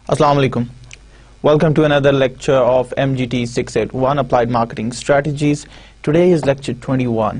Assalamu alaikum. Welcome to another lecture of MGT 681 Applied Marketing Strategies. Today is lecture 21.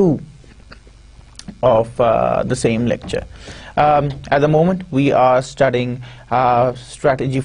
2 of the same lecture. At the moment we are studying strategy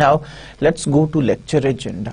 Now let's go to lecture agenda.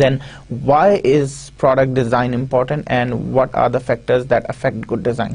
Then why is product design important and what are the factors that affect good design.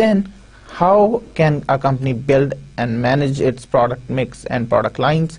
Then how can a company build and manage its product mix and product lines.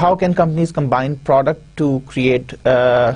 How can companies combine product to create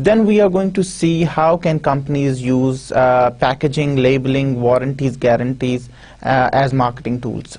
Then we are going to see how can companies use packaging, labeling, warranties, guarantees as marketing tools.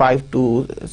5 to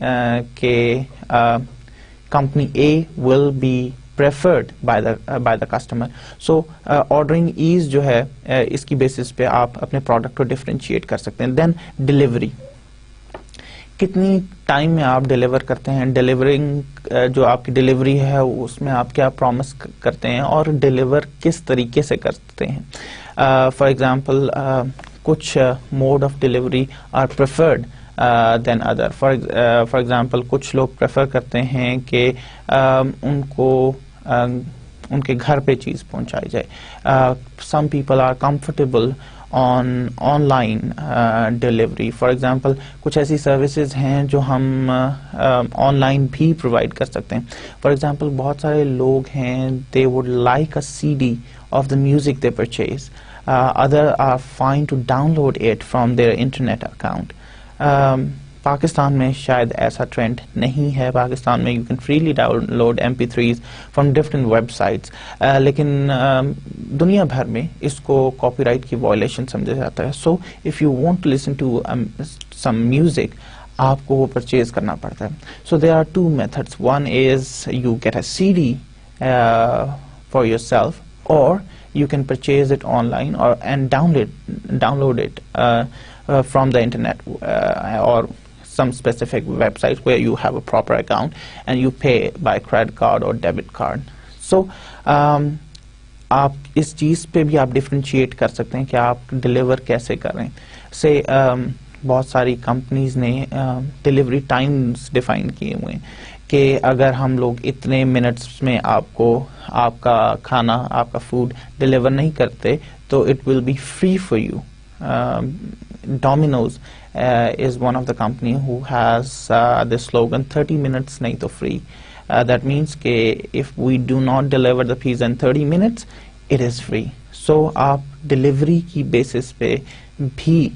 کہ company A will be preferred by the customer. So ordering ease جو ہے اس کی basis پہ آپ اپنے product کو differentiate کر سکتے ہیں. دین ڈلیوری, کتنی ٹائم میں آپ ڈلیور کرتے ہیں, ڈلیورنگ جو آپ کی ڈلیوری ہے اس میں آپ کیا پرومس کرتے ہیں اور ڈلیور کس طریقے سے کرتے ہیں. فار ایگزامپل کچھ mode of delivery are preferred than other. For example کچھ لوگ پریفر کرتے ہیں کہ ان کو ان کے گھر پہ چیز پہنچائی جائے. Some people are comfortable online delivery. For example کچھ ایسی سروسز ہیں جو ہم آن لائن بھی پرووائڈ کر سکتے ہیں. فار ایگزامپل بہت سارے لوگ ہیں they would like a CD of the music they purchase. Other are fine to download it from their internet account. Pakistan میں شاید ایسا ٹرینڈ نہیں ہے. پاکستان میں you can freely download MP3s from different websites, لیکن دنیا بھر میں اس کو کاپی رائٹ کی وائلیشن سمجھا جاتا ہے. So if you want to listen to some music آپ کو وہ پرچیز کرنا پڑتا ہے. So there are two methods. One is you get a CD for yourself, اور you can purchase it online and download it from the internet or some specific websites where you have a proper account and you pay by credit card or debit card. So آپ اس چیز پہ بھی آپ differentiate کر سکتے ہیں کہ آپ ڈلیور کیسے کر رہے ہیں. سے بہت ساری کمپنیز نے ڈلیوری ٹائمز ڈیفائن کیے ہوئے ہیں کہ اگر ہم لوگ اتنے منٹس میں آپ کا کھانا, آپ کا فوڈ ڈلیور نہیں کرتے تو it will be free for you. Domino's is one of the company who has this slogan 30 minutes نہیں تو فری. دیٹ مینس کہ if we do not deliver the pizza in 30 minutes it is free. So آپ delivery کی basis پہ بھی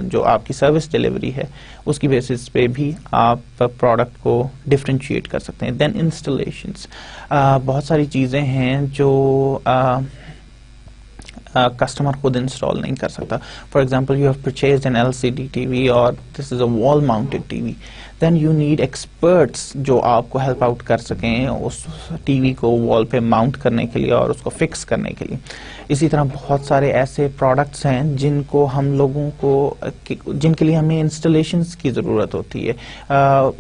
جو آپ کی سروس ڈلیوری ہے اس کی بیسس پہ بھی آپ پروڈکٹ کو ڈفرینشیٹ کر سکتے ہیں. دین انسٹالیشنس, بہت ساری چیزیں ہیں جو کسٹمر خود انسٹال نہیں کر سکتا. For example you have purchased an LCD TV اور this is a wall mounted TV. Then you need experts جو آپ کو ہیلپ آؤٹ کر سکیں اس TV کو وال پہ ماؤنٹ کرنے کے لیے اور اس کو فکس کرنے کے لیے. اسی طرح بہت سارے ایسے پروڈکٹس ہیں جن کو ہم لوگوں کو جن کے لیے ہمیں انسٹالیشنس کی ضرورت ہوتی ہے.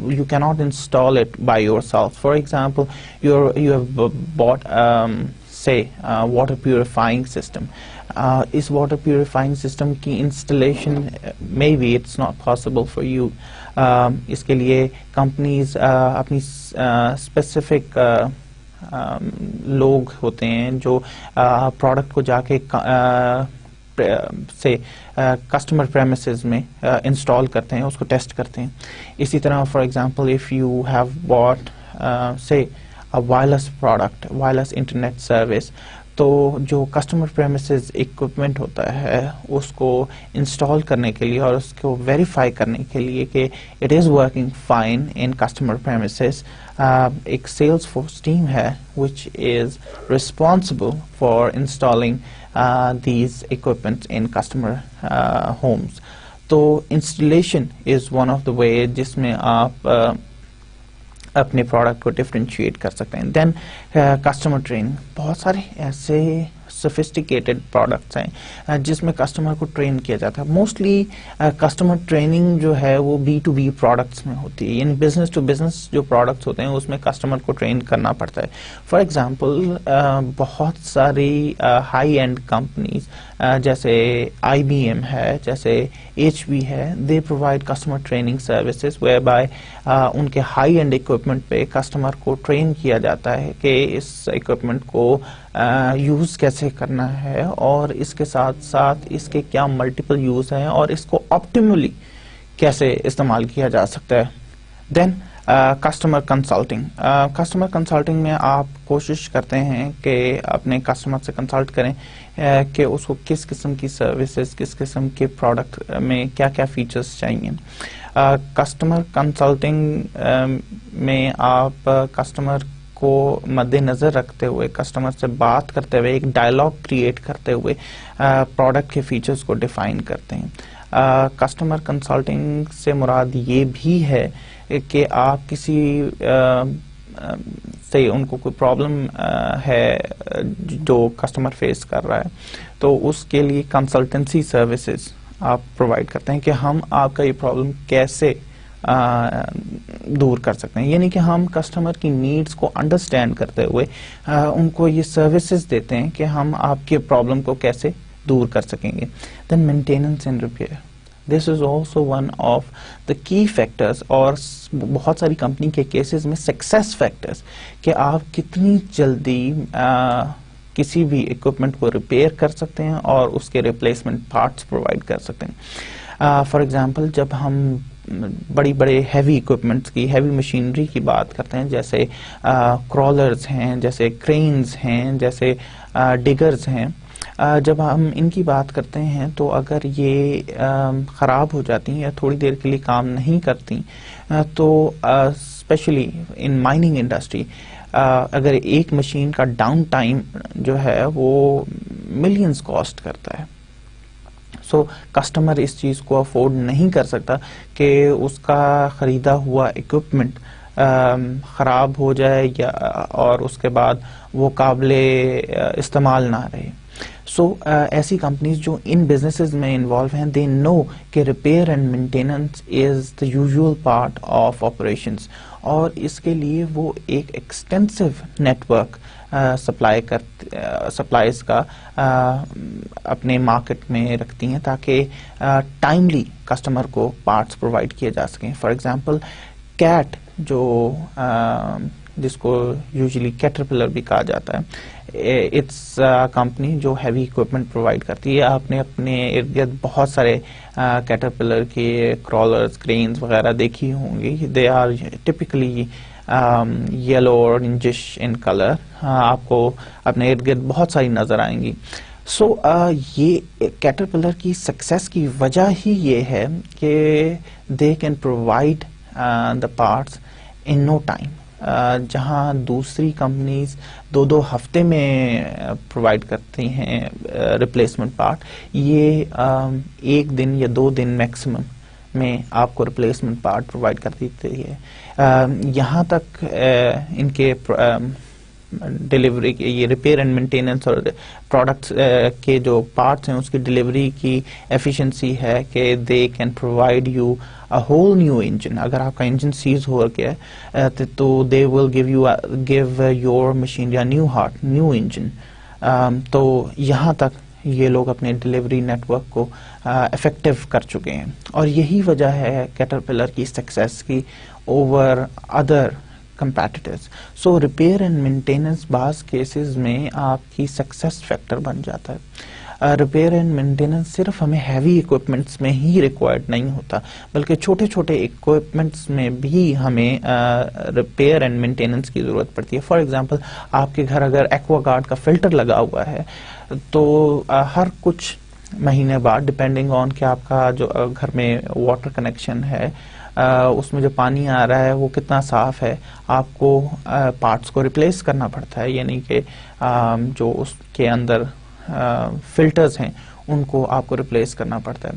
You can not install it by yourself. For example you have bought say water purifying system. اس واٹر پیوریفائنگ سسٹم کی installation may be it's not possible for you. اس کے لیے کمپنیز اپنی اسپیسیفک لوگ ہوتے ہیں جو پروڈکٹ کو جا کے سے کسٹمر پریمیسز میں انسٹال کرتے ہیں, اس کو ٹیسٹ کرتے ہیں. اسی طرح for example if you have bought say wireless product, wireless internet service, تو جو کسٹمر پریمیسز اکوپمنٹ ہوتا ہے اس کو انسٹال کرنے کے لیے اور اس کو ویریفائی کرنے کے لیے کہ it is working fine in customer premises, ایک سیلس فورس ٹیم ہے which is responsible for installing these equipment in customer homes. تو installation is one of the way جس میں آپ اپنے پروڈکٹ کو ڈفرینشیٹ کر سکتے ہیں. دین کسٹمر ٹریننگ, بہت سارے ایسے سوفسٹیکیٹڈ پروڈکٹس ہیں جس میں کسٹمر کو ٹرین کیا جاتا ہے. موسٹلی کسٹمر ٹریننگ جو ہے وہ B2B پروڈکٹس میں ہوتی ہے, یعنی بزنس ٹو بزنس جو پروڈکٹس ہوتے ہیں اس میں کسٹمر کو ٹرین کرنا پڑتا ہے. فار ایگزامپل بہت ساری ہائی اینڈ کمپنیز جیسے IBM ہے, جیسے HP ہے, they provide customer training services whereby ان کے ہائی اینڈ اکوپمنٹ پہ کسٹمر کو ٹرین کیا جاتا ہے کہ اس اکوپمنٹ کو یوز کیسے کرنا ہے اور اس کے ساتھ ساتھ اس کے کیا ملٹیپل یوز ہیں اور اس کو آپٹیملی کیسے استعمال کیا جا سکتا ہے. Then customer consulting, customer consulting میں آپ کوشش کرتے ہیں کہ اپنے کسٹمر سے کنسلٹ کریں کہ اس کو کس قسم کی سروسز, کس قسم کے پروڈکٹ میں کیا کیا فیچرز چاہیے. کسٹمر کنسلٹنگ میں آپ کسٹمر کو مد نظر رکھتے ہوئے, کسٹمر سے بات کرتے ہوئے, ایک ڈائلاگ کریٹ کرتے ہوئے پروڈکٹ کے فیچرز کو ڈیفائن کرتے ہیں. کسٹمر کنسلٹنگ سے مراد یہ بھی ہے کہ آپ کسی سے ان کو کوئی پرابلم ہے جو کسٹمر فیس کر رہا ہے تو اس کے لیے کنسلٹنسی سروسز آپ پرووائڈ کرتے ہیں کہ ہم آپ کا یہ پرابلم کیسے دور کر سکتے ہیں. یعنی کہ ہم کسٹمر کی نیڈز کو انڈرسٹینڈ کرتے ہوئے ان کو یہ سروسز دیتے ہیں کہ ہم آپ کے پرابلم کو کیسے دور کر سکیں گے. Then maintenance and repair, this is also one of the key factors, اور بہت ساری کمپنی کے کیسز میں سکسیس فیکٹرز کہ آپ کتنی جلدی کسی بھی اکوپمنٹ کو ریپیئر کر سکتے ہیں اور اس کے ریپلیسمنٹ پارٹس پرووائڈ کر سکتے ہیں. فار ایگزامپل جب ہم بڑی بڑے ہیوی اکوپمنٹس کی, ہیوی مشینری کی بات کرتے ہیں, جیسے کرالرز ہیں, جیسے کرینز ہیں, جیسے ڈگرز ہیں, جب ہم ان کی بات کرتے ہیں تو اگر یہ خراب ہو جاتی ہیں یا تھوڑی دیر کے لیے کام نہیں کرتی تو اسپیشلی ان مائننگ انڈسٹری اگر ایک مشین کا ڈاؤن ٹائم جو ہے وہ ملینز کاسٹ کرتا ہے. سو کسٹمر اس چیز کو افورڈ نہیں کر سکتا کہ اس کا خریدا ہوا اکوپمنٹ خراب ہو جائے یا اور اس کے بعد وہ قابل استعمال نہ رہے. سو ایسی کمپنیز جو ان بزنسز میں انوالو ہیں دے نو کہ repair and maintenance is the usual part of operations, اور اس کے لیے وہ ایک ایکسٹینسو نیٹورک سپلائز کا اپنے مارکیٹ میں رکھتی ہیں تاکہ ٹائملی کسٹمر کو پارٹس پرووائڈ کیے جا سکیں. فار ایگزامپل کیٹ جس کو یوزلی کیٹرپلر بھی کہا جاتا ہے, اٹس کمپنی جو ہیوی اکوپمنٹ پرووائڈ کرتی ہے. آپ نے اپنے ارد گرد بہت سارے کیٹرپلر کے کرالرز, کرینز وغیرہ دیکھی ہوں گی. They are typically yellow orangish in colour, آپ کو اپنے ارد گرد بہت ساری نظر آئیں گی. سو یہ کیٹرپلر کی سکسیس کی وجہ ہی یہ ہے کہ they can provide the parts in no time, جہاں دوسری کمپنیز 2 ہفتے میں پرووائڈ کرتی ہیں ریپلیسمنٹ پارٹ, یہ 1 دن یا 2 دن میکسیمم میں آپ کو ریپلیسمنٹ پارٹ پرووائڈ کر دیتی ہے. یہاں تک ان کے ڈیلیوری یہ ریپیئر اینڈ مینٹیننس اور پروڈکٹس کے جو پارٹس ہیں اس کی ڈیلیوری کی ایفیشنسی ہے کہ they can provide you whole new engine. اگر آپ کا انجن سیز ہو گیا ہے تو دے ول گیو یور مشین یا نیو ہارٹ, نیو انجن. تو یہاں تک یہ لوگ اپنے ڈیلیوری نیٹ ورک کو افیکٹو کر چکے ہیں, اور یہی وجہ ہے کیٹرپلر کی سکسیس کی over other competitors. So repair and maintenance بعض کیسز میں آپ کی سکسیس فیکٹر بن جاتا ہے. ریپیئر اینڈ مینٹیننس صرف ہمیں ہیوی اکوپمنٹس میں ہی ریکوائرڈ نہیں ہوتا, بلکہ چھوٹے چھوٹے اکوپمنٹس میں بھی ہمیں ریپیئر اینڈ مینٹیننس کی ضرورت پڑتی ہے. فار ایگزامپل آپ کے گھر اگر ایکوا گارڈ کا فلٹر لگا ہوا ہے تو ہر کچھ مہینے بعد ڈپینڈنگ آن کہ آپ کا جو گھر میں واٹر کنیکشن ہے اس میں جو پانی آ رہا ہے وہ کتنا صاف ہے, آپ کو پارٹس کو ریپلیس کرنا پڑتا ہے. یعنی کہ جو اس کے اندر فلٹرز ہیں ان کو آپ کو ریپلیس کرنا پڑتا ہے.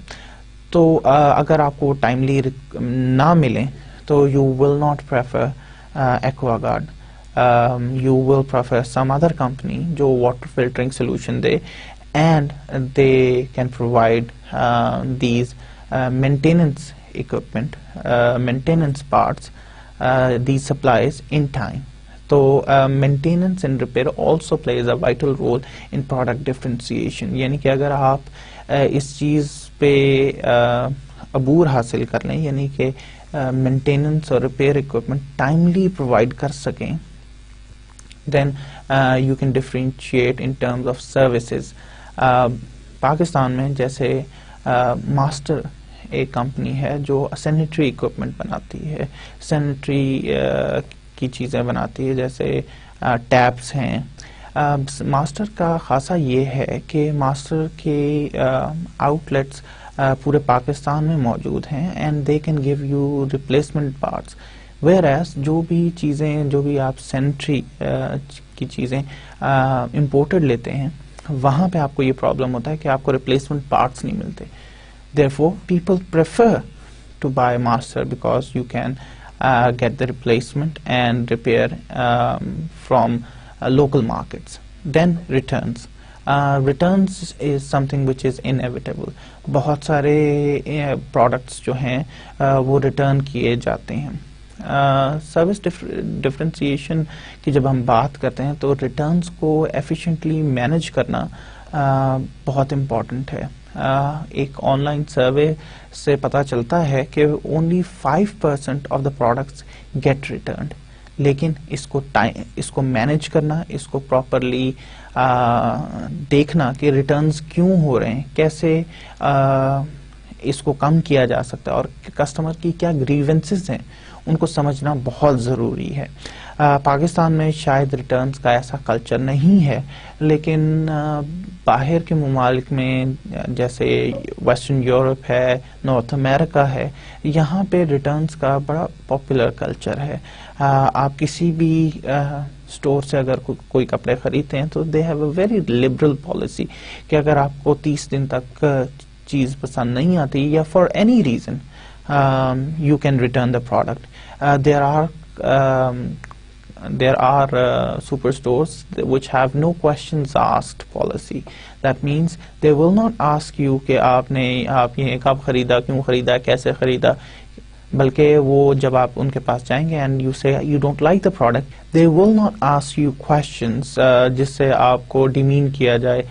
تو اگر آپ کو ٹائملی نہ ملیں تو you will not prefer Aquaguard, you will prefer some other company جو واٹر فلٹرنگ سولوشن دے, and they can provide these maintenance equipment, maintenance parts, these supplies in time. So maintenance and repair also plays a vital role in product differentiation. یعنی کہ اگر آپ اس چیز پہ عبور حاصل کر لیں, یعنی کہ مینٹیننس اور ریپیئر اکوپمنٹ ٹائملی پرووائڈ کر سکیں, then you can differentiate in terms of services. Pakistan میں جیسے ماسٹر ایک کمپنی ہے جو سینیٹری اکوپمنٹ بناتی ہے, سینیٹری کی چیزیں بناتی ہے, جیسے ٹیپس ہیں. ماسٹر کا خاصا یہ ہے کہ ماسٹر کے آؤٹ لیٹس پورے پاکستان میں موجود ہیں, and they can give you replacement parts. Where as جو بھی چیزیں, جو بھی آپ سینیٹری کی چیزیں امپورٹڈ لیتے ہیں, وہاں پہ آپ کو یہ پرابلم ہوتا ہے کہ آپ کو ریپلیسمنٹ پارٹس نہیں ملتے. Therefore, people prefer to buy master because you can get the replacement and repair from local markets. Then returns. Returns is something which is inevitable. بہت سارے products جو ہیں وہ return کیے جاتے ہیں. سروس ڈفرینسیشن کی جب ہم بات کرتے ہیں تو ریٹرنز کو ایفیشینٹلی مینیج کرنا بہت امپورٹنٹ ہے. ایک آن لائن سروے سے پتہ چلتا ہے کہ only 5% of the products get returned. لیکن اس کو مینیج کرنا, اس کو پراپرلی دیکھنا کہ ریٹرنز کیوں ہو رہے ہیں, کیسے اس کو کم کیا جا سکتا ہے, اور کسٹمر کی کیا گریونسز ہیں ان کو سمجھنا بہت ضروری ہے. پاکستان میں شاید ریٹرنز کا ایسا کلچر نہیں ہے, لیکن باہر کے ممالک میں جیسے ویسٹرن یورپ ہے, نارتھ امریکہ ہے, یہاں پہ ریٹرنز کا بڑا پاپولر کلچر ہے. آپ کسی بھی اسٹور سے اگر کوئی کپڑے خریدتے ہیں تو they have a very liberal policy کہ اگر آپ کو 30 دن تک چیز پسند نہیں آتی یا for any reason you can return the product. There are superstores which have no questions asked policy. That means they will not ask you کہ آپ یہ کب خریدا, کیوں خریدا, کیسے خریدا, بلکہ وہ جب آپ ان کے پاس جائیں گے and you say you don't like the product, they will not ask you questions جس سے آپ کو ڈیمین کیا جائے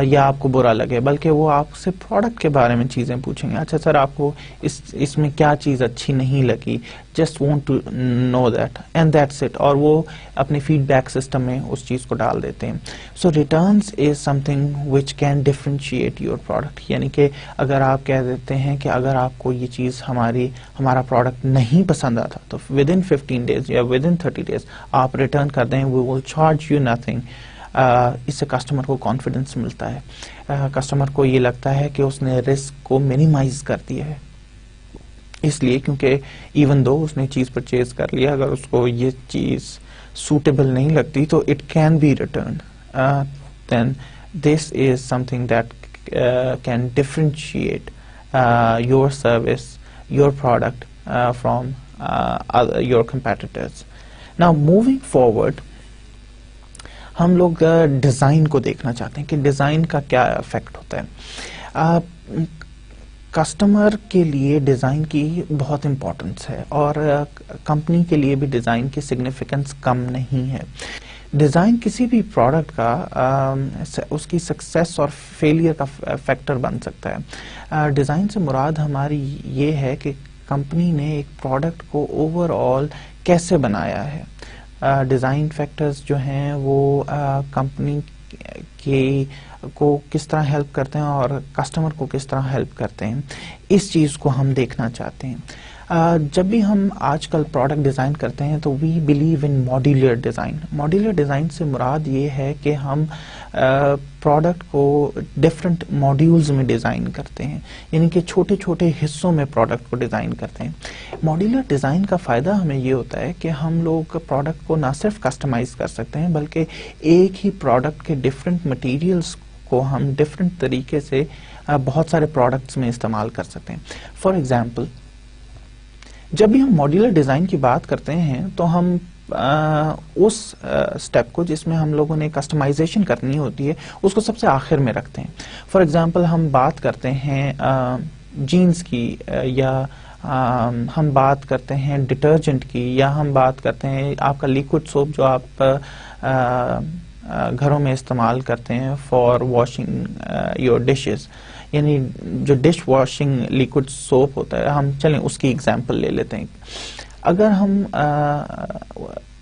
یا آپ کو برا لگے, بلکہ وہ آپ سے پروڈکٹ کے بارے میں چیزیں پوچھیں گے. اچھا سر آپ کو اس میں کیا چیز اچھی نہیں لگی, just want to know that and that's it, اور وہ اپنے فیڈ بیک سسٹم میں اس چیز کو ڈال دیتے ہیں. So returns is something which can differentiate your product. یعنی کہ اگر آپ کہہ دیتے ہیں کہ اگر آپ کو یہ چیز ہمارا پروڈکٹ نہیں پسند آتا تو ود ان 15 days یا ود ان 30 days آپ ریٹرن کر دیں, وی ول چارج یو نتھنگ. اس سے کسٹمر کو کانفیڈنس ملتا ہے, کسٹمر کو یہ لگتا ہے کہ اس نے رسک کو منیمائز کر دیا ہے. اس لیے کیونکہ ایون دو اس نے چیز پرچیز کر لیا, اگر اس کو یہ چیز سوٹیبل نہیں لگتی تو it can be returned. Then this is something that can differentiate your service, your product from your competitors. Now moving forward, ہم لوگ ڈیزائن کو دیکھنا چاہتے ہیں کہ ڈیزائن کا کیا افیکٹ ہوتا ہے. کسٹمر کے لیے ڈیزائن کی بہت امپورٹنس ہے اور کمپنی کے لیے بھی ڈیزائن کی سگنیفیکنس کم نہیں ہے. ڈیزائن کسی بھی پروڈکٹ کا اس کی سکسیس اور فیلئر کا فیکٹر بن سکتا ہے. ڈیزائن سے مراد ہماری یہ ہے کہ کمپنی نے ایک پروڈکٹ کو اوور آل کیسے بنایا ہے. ڈیزائن فیکٹرز جو ہیں وہ کمپنی کو کس طرح ہیلپ کرتے ہیں اور کسٹمر کو کس طرح ہیلپ کرتے ہیں, اس چیز کو ہم دیکھنا چاہتے ہیں. جب بھی ہم آج کل پروڈکٹ ڈیزائن کرتے ہیں تو we believe in modular design. Modular design سے مراد یہ ہے کہ ہم پروڈکٹ کو ڈفرینٹ ماڈیولز میں ڈیزائن کرتے ہیں, یعنی کہ چھوٹے چھوٹے حصوں میں پروڈکٹ کو ڈیزائن کرتے ہیں. ماڈیولر ڈیزائن کا فائدہ ہمیں یہ ہوتا ہے کہ ہم لوگ پروڈکٹ کو نہ صرف کسٹمائز کر سکتے ہیں بلکہ ایک ہی پروڈکٹ کے ڈفرینٹ مٹیریلز کو ہم ڈفرینٹ طریقے سے بہت سارے پروڈکٹس میں استعمال کر سکتے ہیں. فار ایگزامپل, جب بھی ہم ماڈیولر ڈیزائن کی بات کرتے ہیں تو ہم اس سٹیپ کو جس میں ہم لوگوں نے کسٹمائزیشن کرنی ہوتی ہے اس کو سب سے آخر میں رکھتے ہیں. فار ایگزامپل ہم بات کرتے ہیں جینز کی, یا ہم بات کرتے ہیں ڈٹرجنٹ کی, یا ہم بات کرتے ہیں آپ کا لیکوڈ سوپ جو آپ گھروں میں استعمال کرتے ہیں فار واشنگ یور ڈشز, یعنی جو ڈش واشنگ لیکوڈ سوپ ہوتا ہے, ہم چلیں اس کی ایگزامپل لے لیتے ہیں. اگر ہم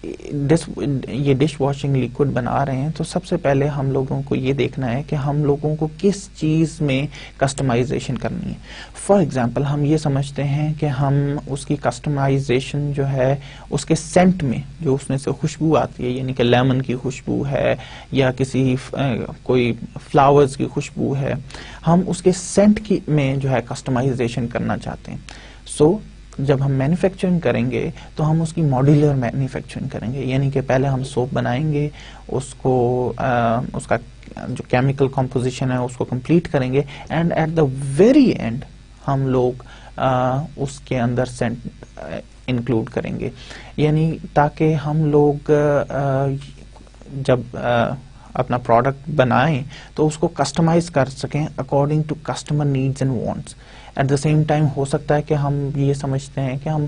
یہ ڈش واشنگ لیکوڈ بنا رہے ہیں تو سب سے پہلے ہم لوگوں کو یہ دیکھنا ہے کہ ہم لوگوں کو کس چیز میں کسٹمائزیشن کرنی ہے. فار ایگزامپل ہم یہ سمجھتے ہیں کہ ہم اس کی کسٹمائزیشن جو ہے اس کے سینٹ میں, جو اس میں سے خوشبو آتی ہے, یعنی کہ لیمن کی خوشبو ہے یا کوئی فلاورز کی خوشبو ہے, ہم اس کے سینٹ میں جو ہے کسٹمائزیشن کرنا چاہتے ہیں. سو جب ہم مینوفیکچرنگ کریں گے تو ہم اس کی ماڈیولر مینوفیکچرنگ کریں گے, یعنی کہ پہلے ہم سوپ بنائیں گے, اس کا جو کیمیکل کمپوزیشن ہے اس کو کمپلیٹ کریں گے, and at the very end ہم لوگ اس کے اندر انکلوڈ کریں گے، یعنی تاکہ ہم لوگ جب اپنا پروڈکٹ بنائیں تو اس کو کسٹمائز کر سکیں according to customer needs and wants. At the same time ہو سکتا ہے کہ ہم یہ سمجھتے ہیں کہ ہم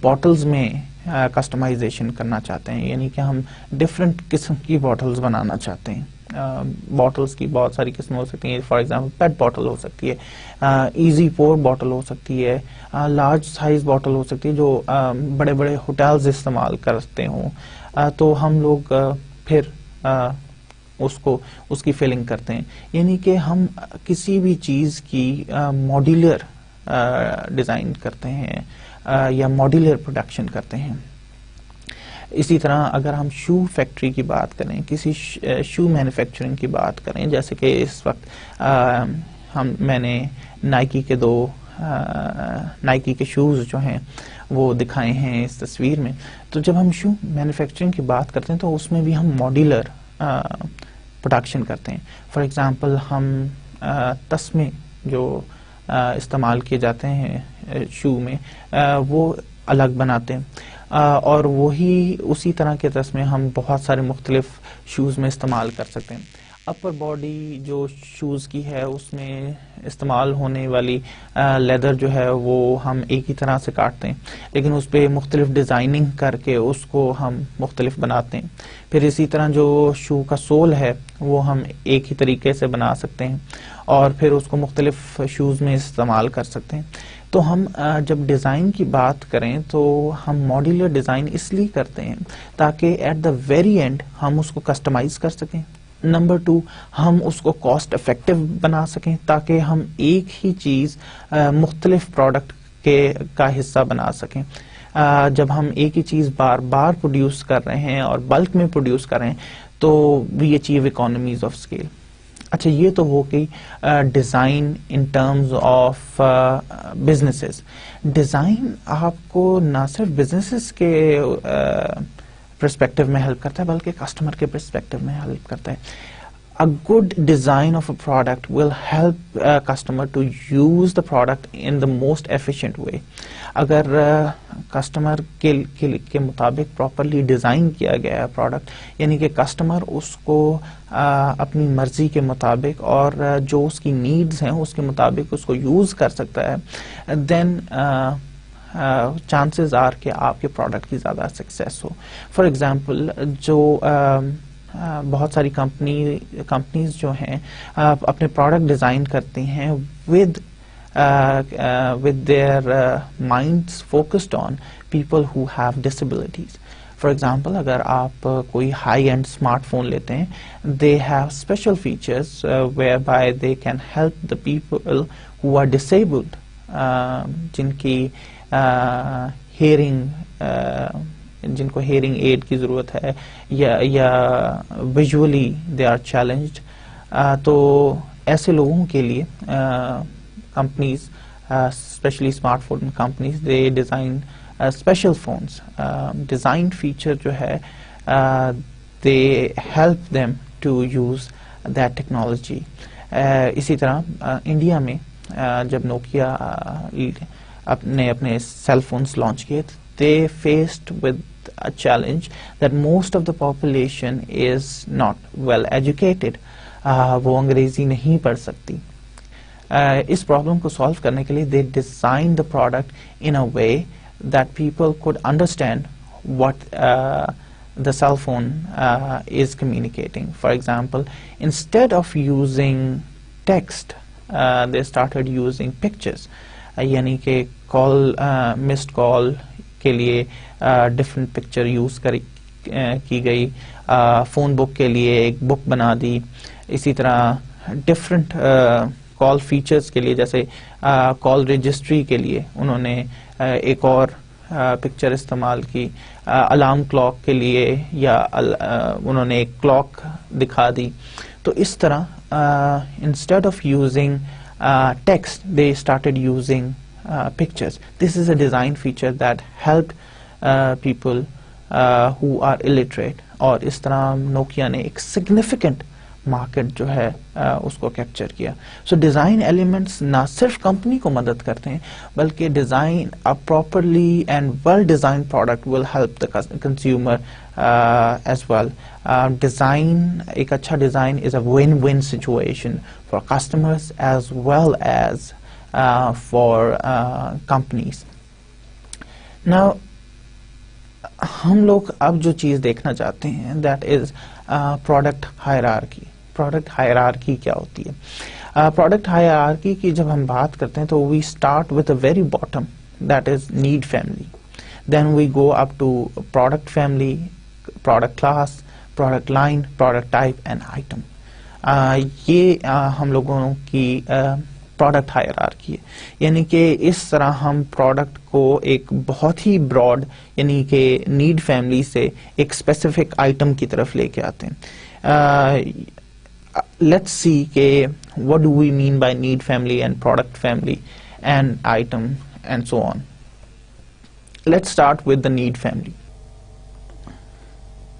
باٹلز میں کسٹمائزیشن کرنا چاہتے ہیں، یعنی کہ ہم ڈفرینٹ قسم کی باٹلز بنانا چاہتے ہیں. باٹلز کی بہت ساری قسمیں ہو سکتی ہیں، فار ایگزامپل پیٹ باٹل ہو سکتی ہے، ایزی پور باٹل ہو سکتی ہے، لارج سائز باٹل ہو سکتی ہے جو بڑے بڑے ہوٹلز استعمال کرتے ہوں. تو ہم لوگ پھر اس کی فلنگ کرتے ہیں، یعنی کہ ہم کسی بھی چیز کی ماڈیولر ڈیزائن کرتے ہیں یا ماڈیولر پروڈکشن کرتے ہیں. اسی طرح اگر ہم شو فیکٹری کی بات کریں، کسی شو مینوفیکچرنگ کی بات کریں، جیسے کہ اس وقت میں نے نائکی کے شوز جو ہیں وہ دکھائے ہیں اس تصویر میں. تو جب ہم شو مینوفیکچرنگ کی بات کرتے ہیں تو اس میں بھی ہم ماڈیولر پروڈکشن کرتے ہیں. فار ایگزامپل ہم تسمے جو استعمال کیے جاتے ہیں شو میں وہ الگ بناتے ہیں، اور وہی اسی طرح کے تسمے ہم بہت سارے مختلف شوز میں استعمال کر سکتے ہیں. اپر باڈی جو شوز کی ہے اس میں استعمال ہونے والی لیدر جو ہے وہ ہم ایک ہی طرح سے کاٹتے ہیں، لیکن اس پہ مختلف ڈیزائننگ کر کے اس کو ہم مختلف بناتے ہیں. پھر اسی طرح جو شو کا سول ہے وہ ہم ایک ہی طریقے سے بنا سکتے ہیں اور پھر اس کو مختلف شوز میں استعمال کر سکتے ہیں. تو ہم جب ڈیزائن کی بات کریں تو ہم ماڈیولر ڈیزائن اس لیے کرتے ہیں تاکہ ایٹ دا ویری اینڈ ہم اس کو کسٹمائز کر سکیں. نمبر 2، ہم اس کو کاسٹ افیکٹو بنا سکیں تاکہ ہم ایک ہی چیز مختلف پروڈکٹ کا حصہ بنا سکیں. جب ہم ایک ہی چیز بار بار پروڈیوس کر رہے ہیں اور بلک میں پروڈیوس کر رہے ہیں تو we achieve economies of scale. اچھا، یہ تو ہو گئی design in terms of businesses. Design آپ کو نہ صرف بزنسز کے پرسپیکٹو میں ہیلپ کرتا ہے بلکہ کسٹمر کے پرسپیکٹو میں ہیلپ کرتا ہے. A good design of a product will help customer to use the product in the most efficient way. اگر کسٹمر کے مطابق پراپرلی ڈیزائن کیا گیا ہے پروڈکٹ، یعنی کہ کسٹمر اس کو اپنی مرضی کے مطابق اور جو اس کی نیڈز ہیں اس کے مطابق اس کو یوز کر سکتا ہے، دین چانسز آر کہ آپ کے پروڈکٹ کی زیادہ سکسیس ہو. فار ایگزامپل جو بہت ساری کمپنیز جو ہیں اپنے پروڈکٹ ڈیزائن کرتی ہیں with their minds focused on people who have disabilities. For example اگر آپ کوئی ہائی اینڈ اسمارٹ فون لیتے ہیں، they have special features whereby they can help the people who are disabled, جن کی جن کو ہیئرنگ ایڈ کی ضرورت ہے یا ویژولی دے آر چیلنجڈ. تو ایسے لوگوں کے لیے companies especially smartphone companies they design special phones. Design feature جو ہے they help them to use that technology. اسی طرح انڈیا میں جب نوکیا نے اپنے سیل فونس لانچ کیے، they faced with a challenge that most of the population is not well educated. وہ انگریزی نہیں پڑھ سکتی. اس پرابلم کو سالو کرنے کے لیے they designed the product in a way that people could understand what the cell phone is communicating. For example, instead of using text, they started using pictures. یعنی کہ مسڈ کال کے لیے ڈفرینٹ پکچر یوز کی گئی، phone بک کے لیے ایک بک بنا دی. اسی طرح ڈفرینٹ کال فیچرز کے لیے جیسے کال رجسٹری کے لیے انہوں نے ایک اور پکچر استعمال کی. الارم کلاک کے لیے یا انہوں نے ایک کلاک دکھا دی. تو اس طرح instead of using text, they started using pictures. This is a design feature that helped people who are illiterate. اور اس طرح نوکیا نے ایک significant مارکیٹ جو ہے اس کو کیپچر کیا. سو ڈیزائن ایلیمنٹس نہ صرف کمپنی کو مدد کرتے ہیں بلکہ design properly and well design product will help the consumer as well. Design ایک اچھا design is a win win situation for customers as well as for companies. Now ہم لوگ اب جو چیز دیکھنا چاہتے ہیں that is product hierarchy. Product hierarchy کیا ہوتی ہے؟ پروڈکٹ ہائرارکی کی جب ہم بات کرتے ہیں تو we start with a very bottom that is need family, then we go up to product family, product class, product line, product type and item. یہ ہم لوگوں کی پروڈکٹ ہائرارکی ہے. یعنی کہ اس طرح ہم پروڈکٹ کو ایک بہت ہی براڈ یعنی کہ نیڈ فیملی سے ایک اسپیسیفک آئٹم کی طرف لے کے آتے ہیں. لیٹس سی کہ what do we mean by need family and product family and item and so on. Let's start with the need family.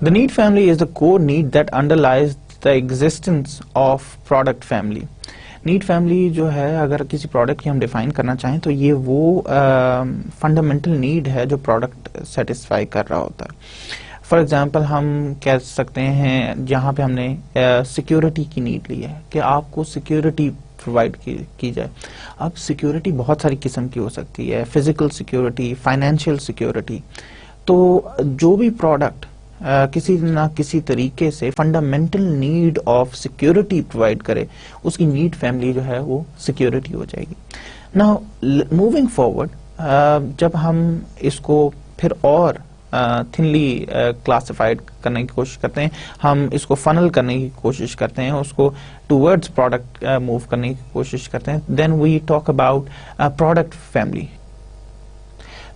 The need family is the core need that underlies the existence of product family. Need family جو ہے اگر کسی product کی ہم define کرنا چاہیں تو یہ وہ فنڈامنٹل نیڈ ہے جو پروڈکٹ سیٹسفائی کر رہا ہوتا ہے. فار ایگزامپل ہم کہہ سکتے ہیں جہاں پہ ہم نے سیکیورٹی کی نیڈ لی ہے کہ آپ کو سیکیورٹی پرووائڈ کی جائے. اب سیکیورٹی بہت ساری قسم کی ہو سکتی ہے, فزیکل سیکیورٹی, فائنینشیل سیکیورٹی. تو جو بھی پروڈکٹ کسی نہ کسی طریقے سے fundamental need of security provide کرے اس کی نیڈ فیملی جو ہے وہ سیکیورٹی ہو جائے گی. ناؤ موونگ فارورڈ جب ہم اس کو پھر اور تھنلی کلاسیفائڈ کرنے کی کوشش کرتے ہیں, ہم اس کو فنل کرنے کی کوشش کرتے ہیں, اس کو ٹوورڈز پروڈکٹ موو کرنے کی کوشش کرتے ہیں, then we talk about product family.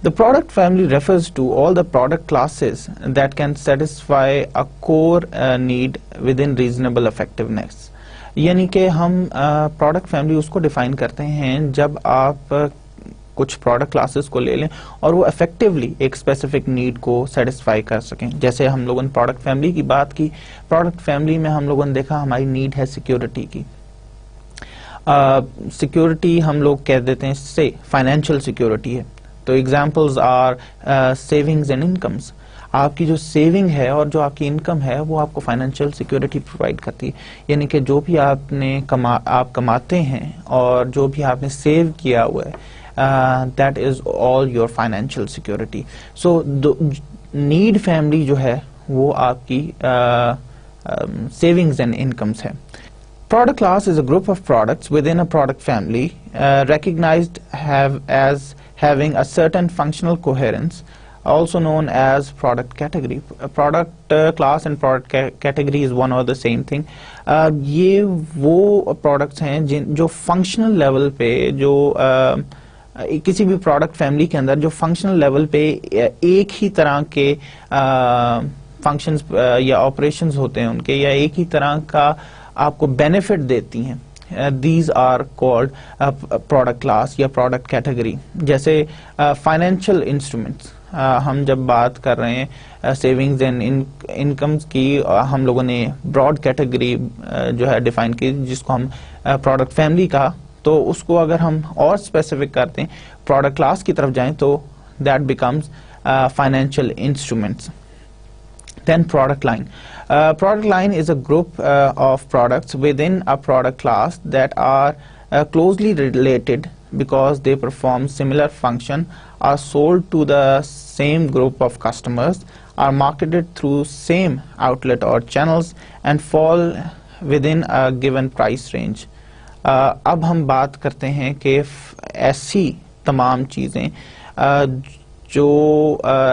The product family refers to all the product classes that can satisfy a core need within reasonable effectiveness. یعنی کہ ہم پروڈکٹ فیملی اس کو ڈیفائن کرتے ہیں جب آپ کچھ پروڈکٹ کلاسز کو لے لیں اور وہ افیکٹولی ایک اسپیسیفک نیڈ کو سیٹسفائی کر سکیں. جیسے ہم لوگوں نے پروڈکٹ فیملی کی بات کی, پروڈکٹ فیملی میں ہم لوگوں نے دیکھا ہماری نیڈ ہے سیکیورٹی کی. سیکیورٹی ہم لوگ کہہ دیتے ہیں سے فائنینشیل سیکیورٹی ہے. تو examples are savings and incomes. آپ کی جو سیونگ ہے اور جو آپ کی انکم ہے وہ آپ کو فائنینشیل سیکیورٹی پرووائڈ کرتی ہے. یعنی کہ جو بھی آپ کماتے ہیں اور جو بھی آپ نے سیو کیا ہوا ہے that is all your financial security. So need family جو ہے وہ آپ کی سیونگز اینڈ انکمز ہے. Product class is a group of products within a product family recognized as having a certain functional coherence, also known as product category. Product class and product category is one or the same thing. یہ وہ products ہیں جو functional level پہ جو کسی بھی product family کے اندر جو functional level پہ ایک ہی طرح کے functions یا operations ہوتے ہیں ان کے, یا ایک ہی طرح کا آپ کو بینیفٹ دیتی ہیں. These are called product class یا پروڈکٹ کیٹیگری. جیسے فائنینشیل انسٹرومینٹس, ہم جب بات کر رہے ہیں سیونگز اینڈ انکمز کی, ہم لوگوں نے براڈ کیٹیگری جو ہے ڈیفائن کی جس کو ہم پروڈکٹ فیملی کہا. تو اس کو اگر ہم اور اسپیسیفک کرتے ہیں پروڈکٹ کلاس کی طرف جائیں تو that becomes financial instruments. Then product line. Product line is a group of products within a product class that are closely related because they perform similar function, are sold to the same group of customers, are marketed through same outlet or channels, and fall within a given price range. اب ہم بات کرتے ہیں کہ ایسی تمام چیزیں جو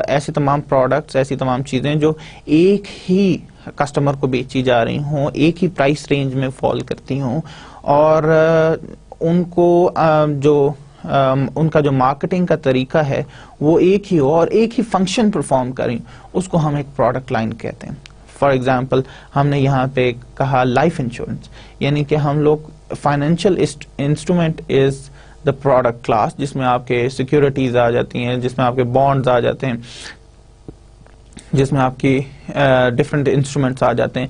ایسے تمام پروڈکٹس, ایسی تمام چیزیں جو ایک ہی کسٹمر کو بیچی جا رہی ہوں, ایک ہی پرائس رینج میں فال کرتی ہوں, اور ان کو جو ان کا جو مارکیٹنگ کا طریقہ ہے وہ ایک ہی ہو اور ایک ہی فنکشن پرفارم کریں, اس کو ہم ایک پروڈکٹ لائن کہتے ہیں. فار ایگزامپل ہم نے یہاں پہ کہا لائف انشورنس, یعنی کہ ہم لوگ financial instrument is the product class جس میں آپ کے سیکیورٹیز آ جاتی ہیں, جس میں آپ کے بانڈز آ جاتے ہیں. جس میں آپ کی ڈفرینٹ انسٹرومنٹس آ جاتے ہیں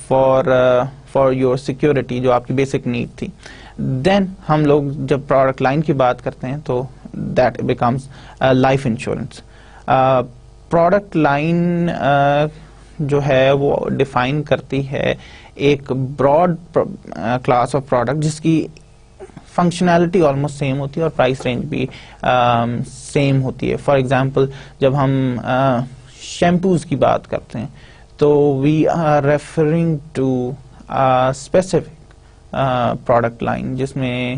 فار یور سیکورٹی، جو آپ کی بیسک نیڈ تھی. دین ہم لوگ جب پروڈکٹ لائن کی بات کرتے ہیں تو that becomes life insurance. Product line جو ہے وہ ڈیفائن کرتی ہے ایک براڈ کلاس آف پروڈکٹ جس کی فنکشنالٹی آلموسٹ سیم ہوتی ہے اور پرائس رینج بھی سیم ہوتی ہے. فار ایگزامپل جب ہم شیمپوز کی بات کرتے ہیں تو we are referring to specific product line جس میں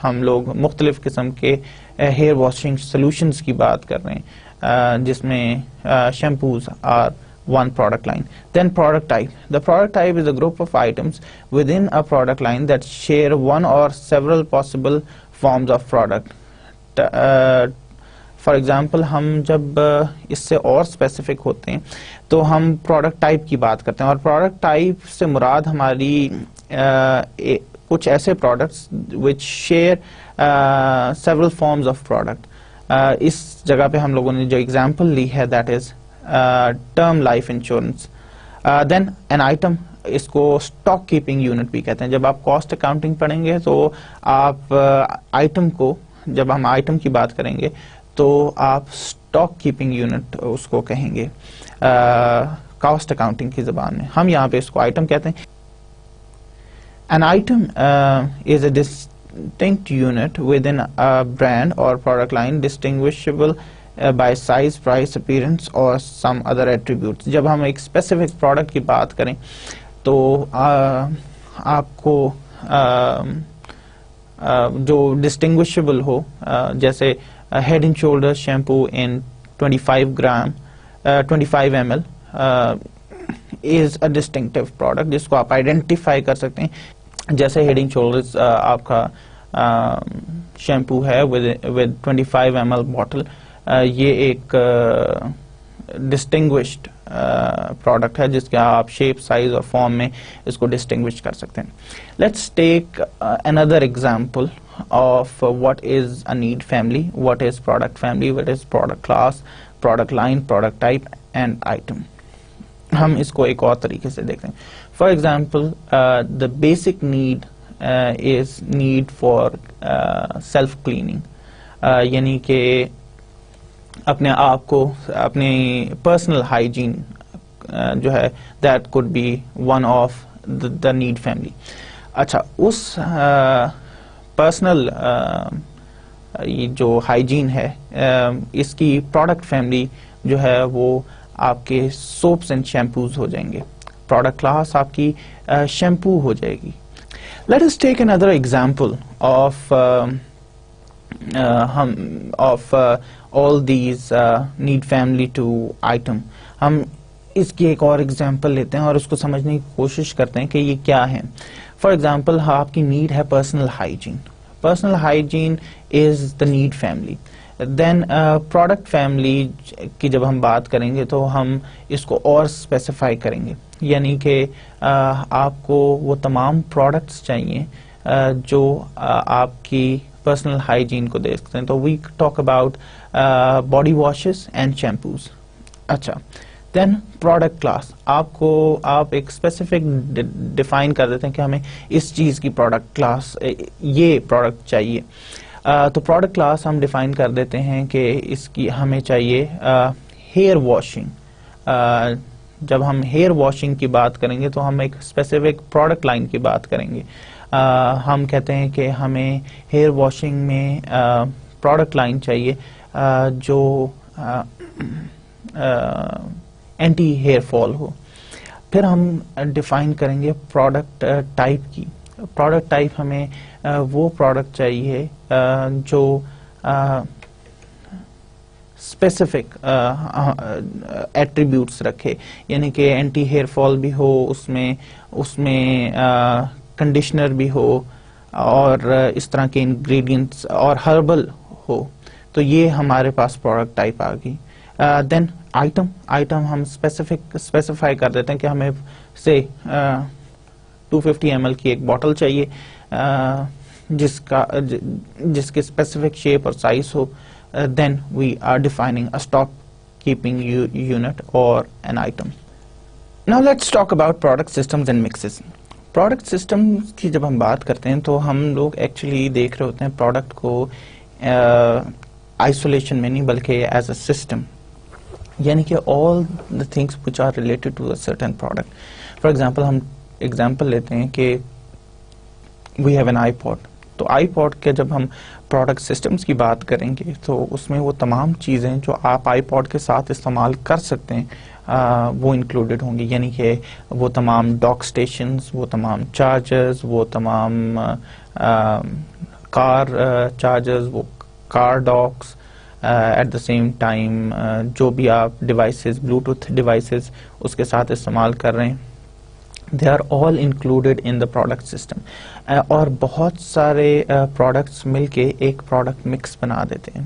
ہم لوگ مختلف قسم کے ہیئر واشنگ سولوشنز کی بات کر رہے ہیں جس میں shampoos are one product line. Then product type. The product type is a group of items within a product line that share one or several possible forms of product. For example, ہم جب اس سے اور specific ہوتے ہیں تو ہم product type کی بات کرتے ہیں، اور پروڈکٹ ٹائپ سے مراد ہماری کچھ ایسے products which share several forms of product. اس جگہ پہ ہم لوگوں نے جو ایگزامپل لی ہے that is term life insurance. Then an item, اس کو اسٹاک کیپنگ یونٹ بھی کہتے ہیں. جب آپ کاسٹ اکاؤنٹنگ پڑھیں گے تو آپ آئٹم کو، جب ہم آئٹم کی بات کریں گے تو آپ اسٹاک کیپنگ یونٹ اس کو کہیں گے کاسٹ اکاؤنٹنگ کی زبان میں. ہم یہاں پہ اس کو آئٹم کہتے ہیں. An item is a distinct unit within a brand or product line distinguishable by size, price, appearance or some other attributes. جب ہم ایک اسپیسیفک پروڈکٹ کی بات کریں تو آپ کو جو ڈسٹنگوشبل ہو، جیسے Head and Shoulder shampoo in 25 ml is a distinctive product جس کو آپ آئیڈینٹیفائی کر سکتے ہیں. جیسے ہیڈ اینڈ شولڈر آپ کا شیمپو ہے ود 25 ml باٹل، یہ ایک ڈسٹنگوشڈ پروڈکٹ ہے جس کے آپ شیپ، سائز اور فارم میں اس کو ڈسٹنگوش کر سکتے ہیں. Let's take another example of what is a need family, what is product family, what is product class, product line, product type and item. ہم اس کو ایک اور طریقے سے دیکھتے ہیں. For example the basic need is need for self cleaning, یعنی کہ اپنے آپ کو، اپنی پرسنل ہائیجین جو ہے that could be one of the need family. اچھا، اس پرسنل جو ہائیجین ہے اس کی پروڈکٹ فیملی جو ہے وہ آپ کے سوپس اینڈ شیمپوز ہو جائیں گے. پروڈکٹ کلاس آپ کی شیمپو ہو جائے گی. Let us take another example of all these need family to item. ہم اس کی ایک اور ایگزامپل لیتے ہیں اور اس کو سمجھنے کی کوشش کرتے ہیں کہ یہ کیا ہے. فار ایگزامپل آپ کی نیڈ ہے personal hygiene. Personal hygiene is the need family. Then product family کی جب ہم بات کریں گے تو ہم اس کو اور اسپیسیفائی کریں گے، یعنی کہ آپ کو وہ تمام پروڈکٹس چاہیے جو آپ کی پرسنل ہائیجین کو دیکھتے ہیں. تو we talk about body washes and shampoos. اچھا، دین پروڈکٹ کلاس، آپ ایک اسپیسیفک ڈیفائن کر دیتے ہیں کہ ہمیں اس چیز کی پروڈکٹ کلاس، یہ پروڈکٹ چاہیے. تو پروڈکٹ کلاس ہم ڈیفائن کر دیتے ہیں کہ اس کی ہمیں چاہیے ہیئر واشنگ. جب ہم ہیئر واشنگ کی بات کریں گے تو ہم ایک اسپیسیفک پروڈکٹ لائن کی بات کریں گے. ہم کہتے ہیں کہ ہمیں ہیئر واشنگ میں پروڈکٹ لائن چاہیے جو اینٹی ہیئر فال ہو. پھر ہم ڈیفائن کریں گے پروڈکٹ ٹائپ کی. پروڈکٹ ٹائپ ہمیں وہ پروڈکٹ چاہیے جو اسپیسیفک ایٹریبیوٹس رکھے، یعنی کہ اینٹی ہیئر فال بھی ہو، اس میں کنڈیشنر بھی ہو اور اس طرح کے انگریڈینٹس اور ہربل ہو. تو یہ ہمارے پاس پروڈکٹ ٹائپ آ گئی. دین آئٹم ہم اسپیسیفائی کر دیتے ہیں کہ ہمیں سے 250 ml کی ایک باٹل چاہیے جس کی اسپیسیفک شیپ اور سائز ہو. Then we are defining a stock keeping unit or an item. Now let's talk about product systems and mixes. Product systems کی جب ہم بات کرتے ہیں تو ہم لوگ ایکچولی دیکھ رہے ہوتے ہیں پروڈکٹ کو آئسولیشن میں نہیں بلکہ ایز اے سسٹم، یعنی کہ all the things which are related to a certain product. For example ہم ایگزامپل لیتے ہیں کہ we have an iPod. تو آئی پوڈ کے جب ہم پروڈکٹ سسٹمز کی بات کریں گے تو اس میں وہ تمام چیزیں جو آپ آئی پوڈ کے ساتھ استعمال کر سکتے ہیں وہ انکلوڈڈ ہوں گی، یعنی کہ وہ تمام ڈاک اسٹیشنز، وہ تمام چارجرز، وہ تمام کار چارجرز، وہ car docks, at the same time جو بھی آپ ڈیوائسز بلوٹوتھ ڈیوائسز اس کے ساتھ استعمال کر رہے ہیں، they are all included in the product system. اور بہت سارے پروڈکٹس مل کے ایک پروڈکٹ مکس بنا دیتے ہیں.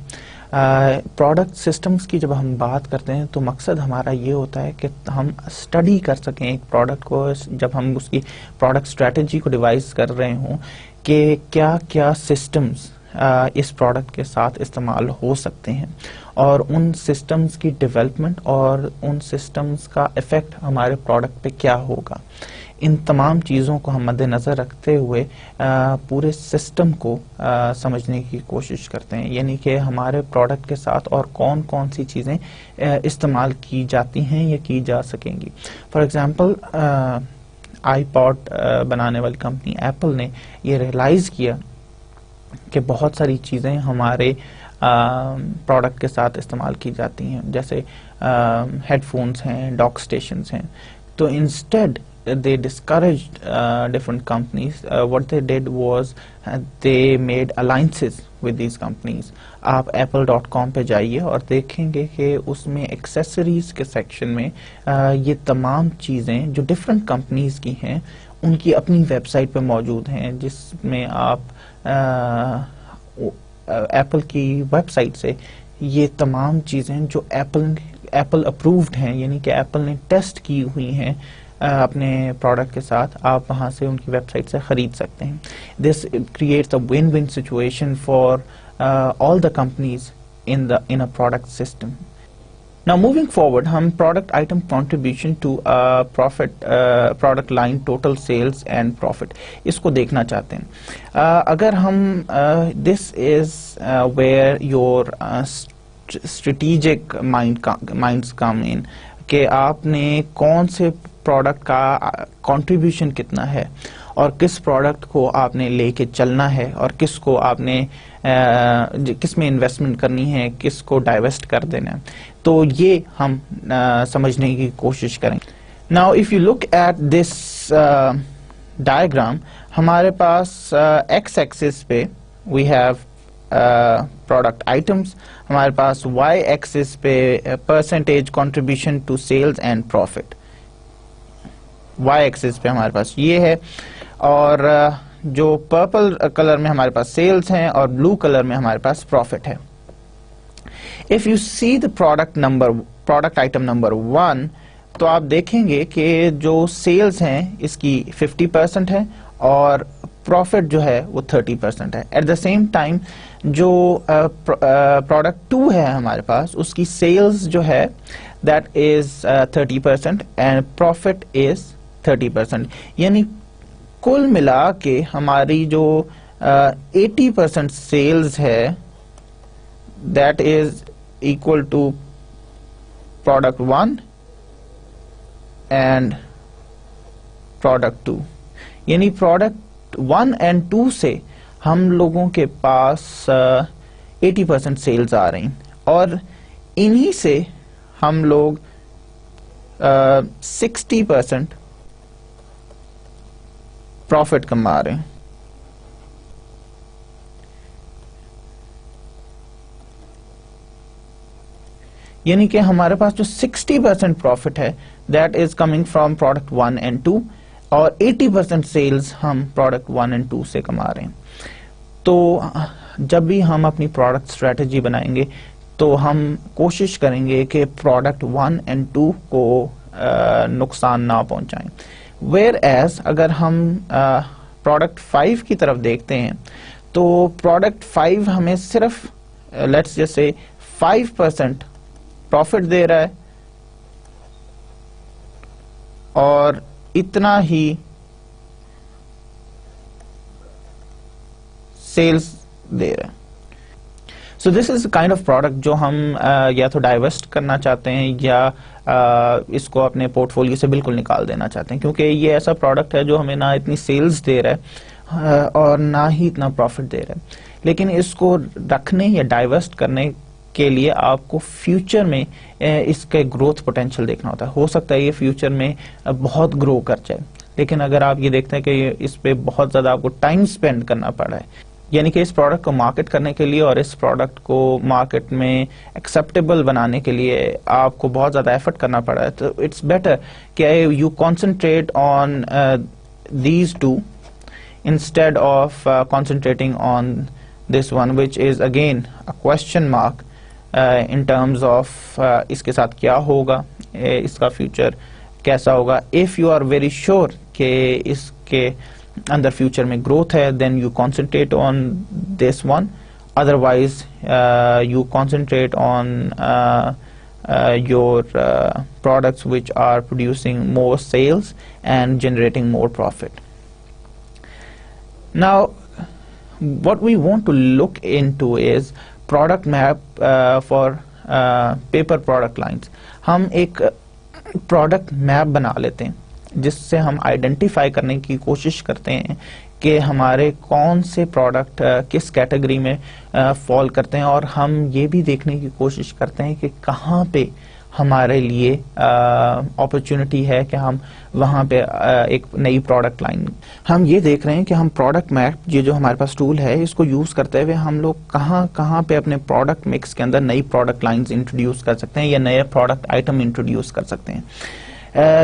پروڈکٹ سسٹمز کی جب ہم بات کرتے ہیں تو مقصد ہمارا یہ ہوتا ہے کہ ہم اسٹڈی کر سکیں ایک پروڈکٹ کو، جب ہم اس کی پروڈکٹ اسٹریٹجی کو ڈیوائز کر رہے ہوں کہ کیا کیا سسٹمز اس پروڈکٹ کے ساتھ استعمال ہو سکتے ہیں، اور ان سسٹمز کی ڈیولپمنٹ اور ان سسٹمز کا ایفیکٹ ہمارے پروڈکٹ پہ کیا ہوگا. ان تمام چیزوں کو ہم مد نظر رکھتے ہوئے پورے سسٹم کو سمجھنے کی کوشش کرتے ہیں، یعنی کہ ہمارے پروڈکٹ کے ساتھ اور کون کون سی چیزیں استعمال کی جاتی ہیں یا کی جا سکیں گی. فار ایگزامپل آئی پوڈ بنانے والی کمپنی ایپل نے یہ ریئلائز کیا کہ بہت ساری چیزیں ہمارے پروڈکٹ کے ساتھ استعمال کی جاتی ہیں، جیسے ہیڈ فونز ہیں، ڈاک اسٹیشنز ہیں. تو instead they discouraged different companies. What they did was they made alliances with these companies. آپ apple.com پہ جائیے اور دیکھیں گے کہ اس میں ایکسیسریز کے سیکشن میں یہ تمام چیزیں جو ڈفرینٹ کمپنیز کی ہیں ان کی اپنی ویب سائٹ پہ موجود ہیں، جس میں آپ ایپل کی ویب سائٹ سے یہ تمام چیزیں جو ایپل اپرووڈ ہیں، یعنی کہ ایپل نے ٹیسٹ کی ہوئی ہیں اپنے پروڈکٹ کے ساتھ، آپ وہاں سے ان کی ویب سائٹ سے خرید سکتے ہیں. This creates a win win situation for all the companies in a product system. Now moving forward ہم product item contribution to profit product line total sales and profit اس کو دیکھنا چاہتے ہیں. اگر ہم this is where your strategic minds come in کہ آپ نے کون سے پروڈکٹ کا کنٹریبیوشن کتنا ہے اور کس پروڈکٹ کو آپ نے لے کے چلنا ہے اور کس کو آپ نے کس میں انویسٹمنٹ کرنی ہے، کس کو ڈائیویسٹ کر دینا ہے. تو یہ ہم سمجھنے کی کوشش کریں. Now if you look at this diagram ہمارے پاس ایکس ایکسس پہ we have product items، ہمارے پاس وائی ایکسس پہ percentage contribution to sales and profit. Y axis پہ ہمارے پاس یہ ہے، اور جو پرپل کلر میں ہمارے پاس سیلز ہیں اور بلو کلر میں ہمارے پاس پروفٹ ہے. If you see the product item number 1 تو آپ دیکھیں گے کہ جو سیلز ہیں اس کی 50% ہے اور پروفٹ جو ہے وہ 30% ہے. ایٹ دا سیم ٹائم جو پروڈکٹ 2 ہے ہمارے پاس اس کی سیلز جو ہے that is 30% and profit is 30%. یعنی کل ملا کے ہماری جو 80% سیلز ہے that is equal to product 1 and product 2. یعنی product 1 and 2 سے ہم لوگوں کے پاس 80% سیلز آ رہی ہیں اور انہی سے ہم لوگ 60% پروفٹ کما رہے ہیں. یعنی کہ ہمارے پاس جو 60% پروفٹ ہے that is coming from product 1 and 2 اور 80% سیلز ہم پروڈکٹ 1 and 2 سے کما رہے ہیں. تو جب بھی ہم اپنی پروڈکٹ اسٹریٹجی بنائیں گے تو ہم کوشش کریں گے کہ پروڈکٹ 1 and 2 کو نقصان نہ پہنچائیں. ویئر ایز اگر ہم پروڈکٹ 5 کی طرف دیکھتے ہیں تو پروڈکٹ 5 ہمیں صرف لیٹس جیسے 5% پروفٹ دے رہا ہے اور اتنا ہی سیلز دے رہا ہے. سو دس از کائنڈ آف پروڈکٹ جو ہم یا تو ڈائیورسٹ کرنا چاہتے ہیں یا اس کو اپنے پورٹ فولیو سے بالکل نکال دینا چاہتے ہیں, کیونکہ یہ ایسا پروڈکٹ ہے جو ہمیں نہ اتنی سیلز دے رہا ہے اور نہ ہی اتنا پروفٹ دے رہا ہے. لیکن اس کو رکھنے یا ڈائیورسٹ کرنے کے لیے آپ کو فیوچر میں اس کے گروتھ پوٹینشیل دیکھنا ہوتا ہے. ہو سکتا ہے یہ فیوچر میں بہت گرو کر جائے, لیکن اگر آپ یہ دیکھتے ہیں کہ اس پہ بہت زیادہ آپ کو ٹائم اسپینڈ کرنا پڑا ہے, یعنی کہ اس پروڈکٹ کو مارکیٹ کرنے کے لیے اور اس پروڈکٹ کو مارکیٹ میں ایکسیپٹیبل بنانے کے لیے آپ کو بہت زیادہ ایفرٹ کرنا پڑا ہے, تو اٹس بیٹر کہ you concentrate on these two instead of concentrating on this one which is again a question mark in terms of اس کے ساتھ کیا ہوگا, اس کا فیوچر کیسا ہوگا. If you are very sure کہ اس کے اندر فیوچر میں گروتھ ہے, then you concentrate on this one, otherwise you concentrate on your products which are producing more sales and generating more profit. Now what we want to look into is product map for paper product lines. ہم ایک product map بنا لیتے ہیں جس سے ہم identify کرنے کی کوشش کرتے ہیں کہ ہمارے کون سے پروڈکٹ کس کیٹیگری میں فال کرتے ہیں, اور ہم یہ بھی دیکھنے کی کوشش کرتے ہیں کہ کہاں پہ ہمارے لیے اپرچونٹی ہے کہ ہم وہاں پہ ایک نئی پروڈکٹ لائن. ہم یہ دیکھ رہے ہیں کہ ہم پروڈکٹ میپ یہ جو ہمارے پاس ٹول ہے اس کو یوز کرتے ہوئے ہم لوگ کہاں پہ اپنے پروڈکٹ مکس کے اندر نئی پروڈکٹ لائنز انٹروڈیوس کر سکتے ہیں یا نئے پروڈکٹ آئٹم انٹروڈیوس کر سکتے ہیں.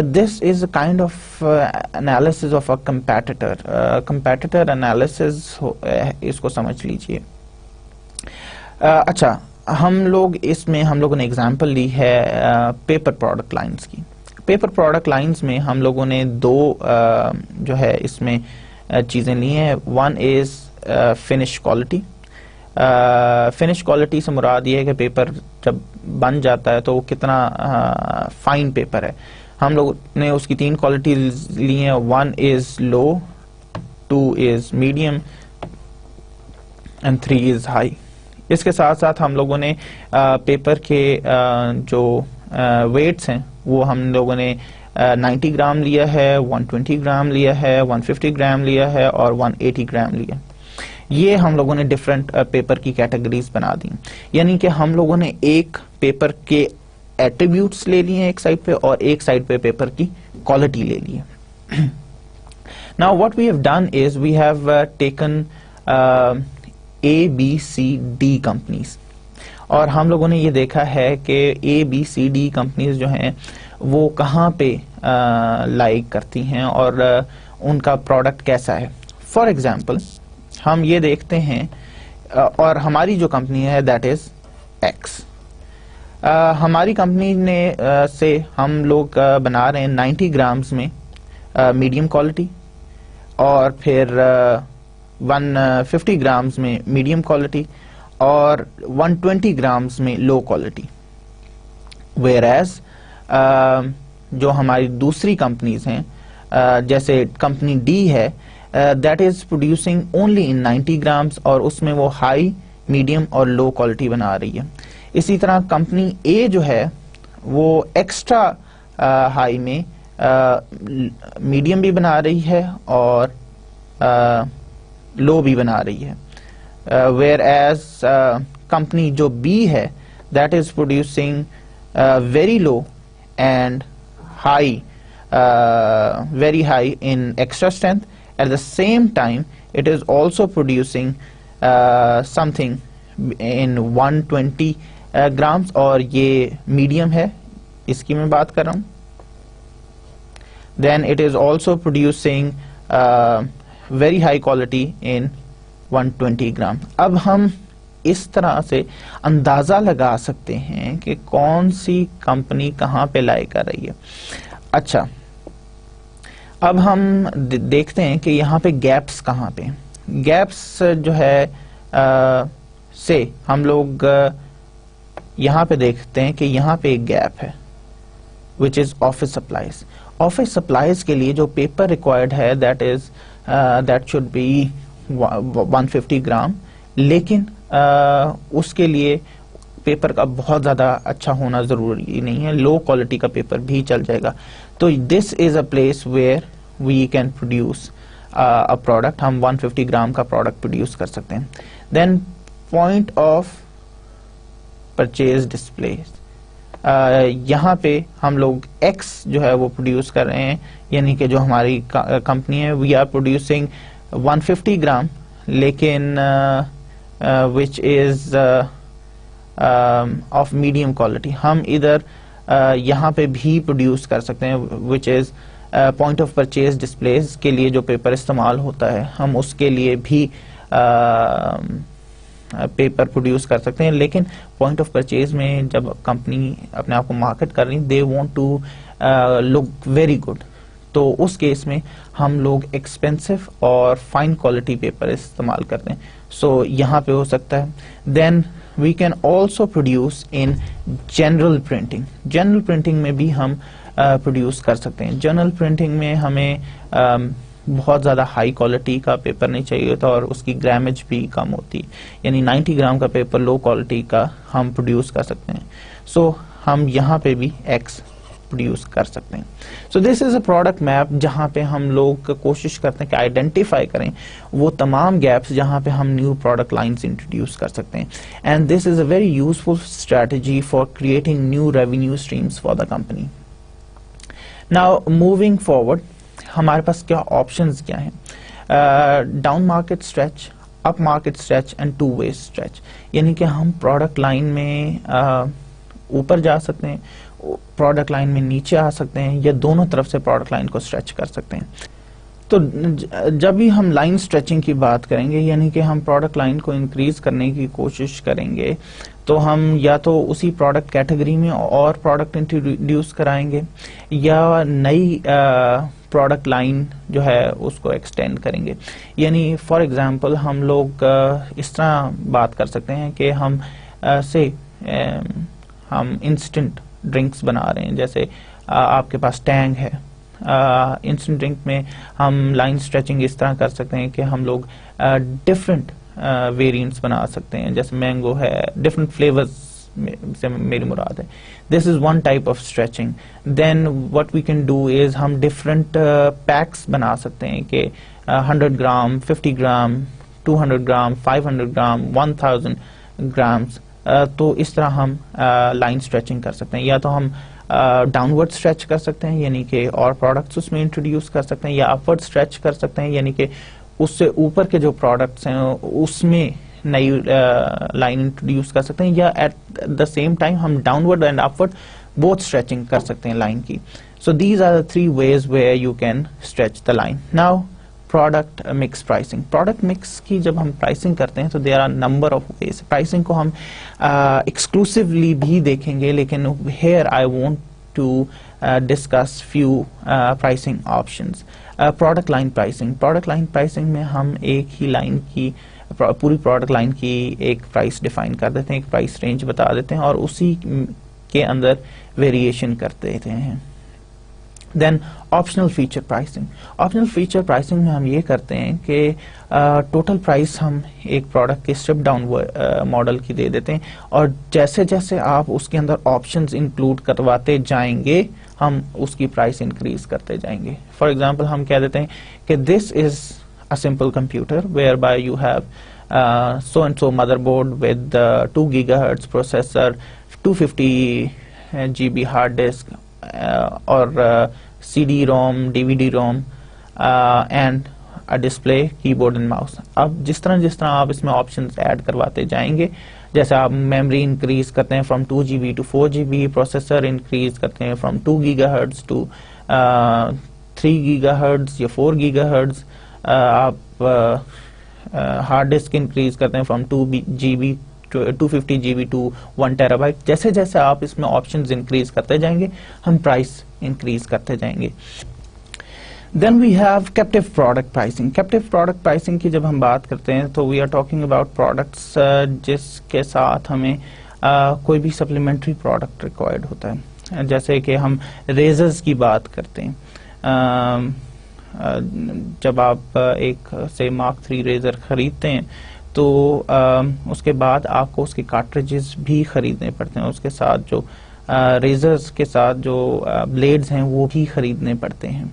This is a kind of analysis of a competitor. Competitor analysis اس کو سمجھ لیجئے. اچھا, ہم لوگوں نے ایگزامپل لی ہے پیپر پروڈکٹ لائنز کی. پیپر پروڈکٹ لائنز میں ہم لوگوں نے دو جو ہے اس میں چیزیں لی ہیں. One is finish quality. Finish quality سے مراد یہ ہے کہ پیپر جب بن جاتا ہے تو وہ کتنا فائن پیپر ہے. ہم لوگ نے اس کی تین کوالٹیز لی ہیں. One is low, two is medium and three is high. اس کے ساتھ ساتھ ہم لوگوں نے پیپر کے جو ویٹس ہیں وہ ہم لوگوں نے 90 گرام لیا ہے, 120 گرام لیا ہے, 150 گرام لیا ہے اور 180 گرام لیا. یہ ہم لوگوں نے ڈفرینٹ پیپر کی کیٹیگریز بنا دی, یعنی کہ ہم لوگوں نے ایک پیپر کے ایٹریبیوٹس لے لیے ایک سائڈ پہ اور ایک سائڈ پہ پیپر کی کوالٹی لے لی ہے. Now what we have done is we have taken A, B, C, D companies, اور ہم لوگوں نے یہ دیکھا ہے کہ A, B, C, D companies جو ہیں وہ کہاں پہ لائک کرتی ہیں اور ان کا پروڈکٹ کیسا ہے. فار ایگزامپل ہم یہ دیکھتے ہیں, اور ہماری جو کمپنی ہے دیٹ از ایکس. ہماری کمپنی نے سے ہم لوگ بنا رہے ہیں 90 گرامز میں میڈیم کوالٹی, اور پھر 150 گرامز میں میڈیم کوالٹی اور 120 گرامز میں لو کوالٹی. ویئر ایز جو ہماری دوسری کمپنیز ہیں جیسے کمپنی ڈی ہے that is producing only in 90 grams, اور اس میں وہ ہائی, میڈیم اور لو کوالٹی بنا رہی ہے. اسی طرح کمپنی اے جو ہے وہ ایکسٹرا ہائی میں میڈیم بھی بنا رہی ہے اور لو بھی بنا رہی ہے. ویئر ایز کمپنی جو بی ہے that is producing very low and high, very high in extra strength. At the same time it is also producing something in 120 grams, اور یہ میڈیم ہے اس کی میں بات کر رہا ہوں. Then it is also producing very high quality in 120 gram. اب ہم اس طرح سے اندازہ لگا سکتے ہیں کہ کون سی کمپنی کہاں پہ لائی کر رہی ہے. اچھا, اب ہم دیکھتے ہیں کہ یہاں پہ گیپس کہاں پہ. گیپس جو ہے سے ہم لوگ یہاں پہ دیکھتے ہیں کہ یہاں پہ ایک گیپ ہے which is office supplies. Office supplies کے لیے جو پیپر ریکوائرڈ ہے that should be 150 گرام, لیکن اس کے لیے پیپر کا بہت زیادہ اچھا ہونا ضروری نہیں ہے, لو کوالٹی کا پیپر بھی چل جائے گا. تو this is a place where we can produce a product, ہم 150 گرام کا پروڈکٹ پروڈیوس کر سکتے ہیں. Then point of purchase displays, یہاں پہ ہم لوگ ایکس جو ہے وہ پروڈیوس کر رہے ہیں, یعنی کہ جو ہماری کمپنی ہے وی آر پروڈیوسنگ 150 گرام, لیکن which is of medium quality. ہم ادھر یہاں پہ بھی پروڈیوس کر سکتے ہیں which is point of purchase displays کے لیے جو پیپر استعمال ہوتا ہے, ہم اس کے لیے بھی پیپر پروڈیوس کر سکتے ہیں. لیکن پوائنٹ آف پرچیز میں جب کمپنی اپنے آپ کو مارکیٹ کر رہی, they want to look very good, تو اس کیس میں ہم لوگ ایکسپینسو اور فائن کوالٹی پیپر استعمال کرتے ہیں. سو یہاں پہ ہو سکتا ہے. Then we can also produce in general printing. General printing میں بھی ہم پروڈیوس کر سکتے ہیں. جنرل پرنٹنگ میں ہمیں بہت زیادہ ہائی کوالٹی کا پیپر نہیں چاہیے ہوتا اور اس کی گرامیج بھی کم ہوتی, یعنی 90 گرام کا پیپر لو کوالٹی کا ہم پروڈیوس کر سکتے ہیں. سو ہم یہاں پہ بھی ایکس پروڈیوس کر سکتے ہیں. سو دس از اے پروڈکٹ میپ جہاں پہ ہم لوگ کوشش کرتے ہیں کہ آئیڈینٹیفائی کریں وہ تمام گیپس جہاں پہ ہم نیو پروڈکٹ لائنس انٹروڈیوس کر سکتے ہیں. And this is a very useful strategy for creating new revenue streams for the company. Now moving forward, ہمارے پاس کیا آپشنز کیا ہیں؟ Down market stretch, up market stretch and two way stretch, یعنی کہ ہم پروڈکٹ لائن میں اوپر جا سکتے ہیں, پروڈکٹ لائن میں نیچے آ سکتے ہیں, یا دونوں طرف سے پروڈکٹ لائن کو اسٹریچ کر سکتے ہیں. تو جب بھی ہم لائن اسٹریچنگ کی بات کریں گے, یعنی کہ ہم پروڈکٹ لائن کو انکریز کرنے کی کوشش کریں گے, تو ہم یا تو اسی پروڈکٹ کیٹیگری میں اور پروڈکٹ انٹروڈیوس کرائیں گے, یا نئی پروڈکٹ لائن جو ہے اس کو ایکسٹینڈ کریں گے. یعنی فار ایگزامپل ہم لوگ اس طرح بات کر سکتے ہیں کہ ہم ہم انسٹنٹ ڈرنکس بنا رہے ہیں, جیسے آپ کے پاس ٹینگ ہے. انسٹنٹ ڈرنک میں ہم لائن اسٹریچنگ اس طرح کر سکتے ہیں کہ ہم لوگ ڈفرینٹ ویریئنٹس بنا سکتے ہیں, جیسے مینگو ہے, ڈفرینٹ فلیورز سے میری مراد ہے. This is one type of stretching. Then what we can do is ہم ڈفرینٹ پیکس بنا سکتے ہیں کہ 100 gram, 50 gram, 200 gram, 500 gram, 1000 grams. تو اس طرح ہم لائن اسٹریچنگ کر سکتے ہیں. یا تو ہم ڈاؤن ورڈ اسٹریچ کر سکتے ہیں, یعنی کہ اور پروڈکٹس اس میں انٹروڈیوس کر سکتے ہیں, یا اپ ورڈ اسٹریچ کر سکتے ہیں, یعنی کہ اس سے اوپر کے جو پروڈکٹس ہیں اس میں نئی لائن انٹروڈیوس کر سکتے ہیں, یا ایٹ دا سیم ٹائم ہم downward and upward both stretching کر سکتے ہیں لائن کی. So these are the 3 ways where you can stretch the line. Now product mix pricing. Product mix کی جب ہم پرائسنگ کرتے ہیں تو there are number of ways. Pricing کو ہم ایکسکلوسیولی بھی دیکھیں گے, لیکن here I want to discuss few pricing options. Product line pricing. Product line pricing میں ہم ایک ہی لائن کی پوری پروڈکٹ لائن کی ایک پرائس ڈیفائن کر دیتے ہیں, ایک پرائس رینج بتا دیتے ہیں, اور اسی کے اندر ویریشن کرتے رہتے ہیں. Then optional feature pricing. Optional feature pricing میں ہم یہ کرتے ہیں کہ ٹوٹل پرائس ہم ایک پروڈکٹ کے اسٹرپ ڈاؤن ماڈل کی دے دیتے ہیں, اور جیسے جیسے آپ اس کے اندر آپشنز انکلوڈ کرواتے جائیں گے ہم اس کی پرائس انکریز کرتے جائیں گے. فار ایگزامپل ہم کہہ دیتے ہیں کہ this is a simple computer whereby you have so and so motherboard with 2 GHz processor, 250 GB hard disk, or CD-ROM, DVD-ROM, and a display, keyboard and mouse. اب جس طرح آپ اس میں آپشنز ایڈ کرواتے جائیں گے, جیسے آپ میموری انکریز کرتے ہیں from 2 GB to 4 GB, processor increase کرتے ہیں فرام 2 GHz to 3 GHz یا 4 GHz, آپ ہارڈ ڈسک انکریز کرتے ہیں from 2 GB 250 GB to 1 TB. جیسے جیسے آپ اس میں آپشنز انکریز کرتے جائیں گے ہم پرائس انکریز کرتے جائیں گے. Then we have captive product pricing. Captive product pricing کی جب ہم بات کرتے ہیں تو we are talking about products جس کے ساتھ ہمیں کوئی بھی سپلیمنٹری پروڈکٹ ریکوائرڈ ہوتا ہے. جیسے کہ ہم ریزرز کی بات کرتے ہیں, جب آپ ایک سے مارک 3 ریزر خریدتے ہیں تو اس کے بعد آپ کو اس کے کارٹریجز بھی خریدنے پڑتے ہیں, اس کے ساتھ جو ریزرز کے ساتھ جو بلیڈز ہیں وہ بھی خریدنے پڑتے ہیں.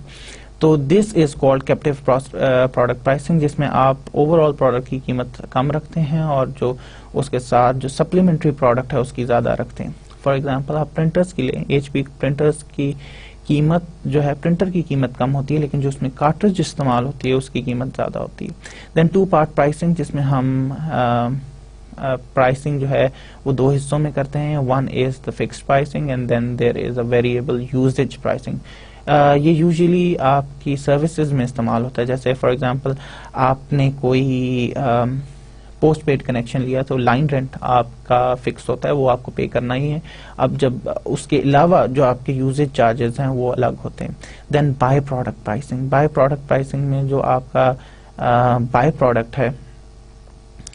تو this is called captive product pricing, جس میں آپ اوور آل پروڈکٹ کی قیمت کم رکھتے ہیں اور جو اس کے ساتھ جو سپلیمنٹری پروڈکٹ ہے اس کی زیادہ رکھتے ہیں. فار ایگزامپل آپ پرنٹرز کی لیں, ایچ پی پرنٹرز کی قیمت جو ہے, پرنٹر کی قیمت کم ہوتی ہے لیکن جو اس میں کارٹریج استعمال ہوتی ہے اس کی قیمت زیادہ ہوتی ہے. دین 2 پارٹ پرائسنگ, جس میں ہم پرائسنگ جو ہے وہ 2 حصوں میں کرتے ہیں. One is the fixed pricing and then there is a variable usage pricing. یہ یوزلی آپ کی سروسز میں استعمال ہوتا ہے. جیسے فار ایگزامپل آپ نے کوئی پوسٹ پیڈ کنیکشن لیا تو لائن رینٹ آپ کا فکس ہوتا ہے, وہ آپ کو پے کرنا ہی ہے. اب جب اس کے علاوہ جو آپ کے یوزیج چارجز ہیں وہ الگ ہوتے ہیں. Then by product pricing, by product pricing میں جو آپ کا بائی پروڈکٹ ہے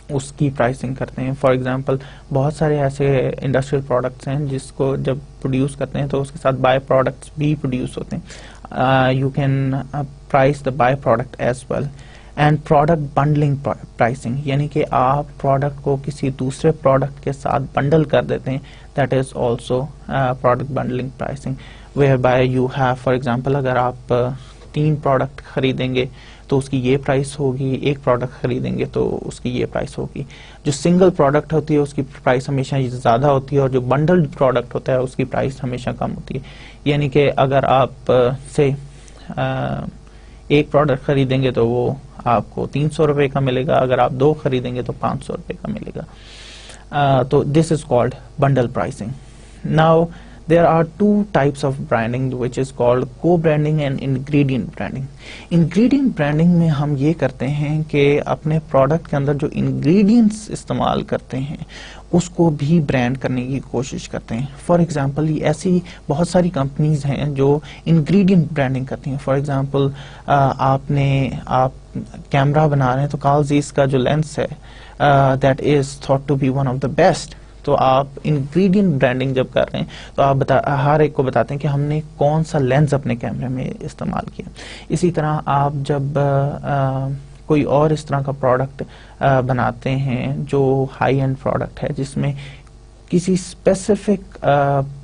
اس کی پرائسنگ کرتے ہیں. فار ایگزامپل بہت سارے ایسے انڈسٹریل پروڈکٹس ہیں جس کو جب پروڈیوس کرتے ہیں تو اس کے ساتھ بائی پروڈکٹس بھی پروڈیوس ہوتے ہیں. You can price the by product as well. And product bundling pricing, یعنی کہ آپ پروڈکٹ کو کسی دوسرے پروڈکٹ کے ساتھ بنڈل کر دیتے ہیں. That is also product bundling pricing, whereby you have, for example اگر آپ 3 پروڈکٹ خریدیں گے تو اس کی یہ پرائس ہوگی, ایک پروڈکٹ خریدیں گے تو اس کی یہ پرائس ہوگی. جو سنگل پروڈکٹ ہوتی ہے اس کی پرائس ہمیشہ زیادہ ہوتی ہے اور جو بنڈلڈ پروڈکٹ ہوتا ہے اس کی پرائس ہمیشہ کم ہوتی ہے. یعنی کہ اگر آپ سے ایک پروڈکٹ خریدیں گے تو وہ آپ کو 300 روپے کا ملے گا, اگر آپ 2 خریدیں گے تو 500 روپے کا ملے گا. تو this is called bundle pricing. Now there are 2 types of branding which is called co-branding and ingredient branding. ingredient branding میں ہم یہ کرتے ہیں کہ اپنے پروڈکٹ کے اندر جو انگریڈینٹس استعمال کرتے ہیں اس کو بھی برانڈ کرنے کی کوشش کرتے ہیں. فار ایگزامپل ایسی بہت ساری کمپنیز ہیں جو انگریڈینٹ برانڈنگ کرتی ہیں. فار ایگزامپل آپ کیمرہ بنا رہے ہیں تو کارل زیس کا جو لینس ہے that is thought to be one of the best. تو آپ انگریڈینٹ برانڈنگ جب کر رہے ہیں تو آپ ہر ایک کو بتاتے ہیں کہ ہم نے کون سا لینس اپنے کیمرے میں استعمال کیا. اسی طرح آپ جب کوئی اور اس طرح کا پروڈکٹ بناتے ہیں جو ہائی اینڈ پروڈکٹ ہے جس میں کسی اسپیسیفک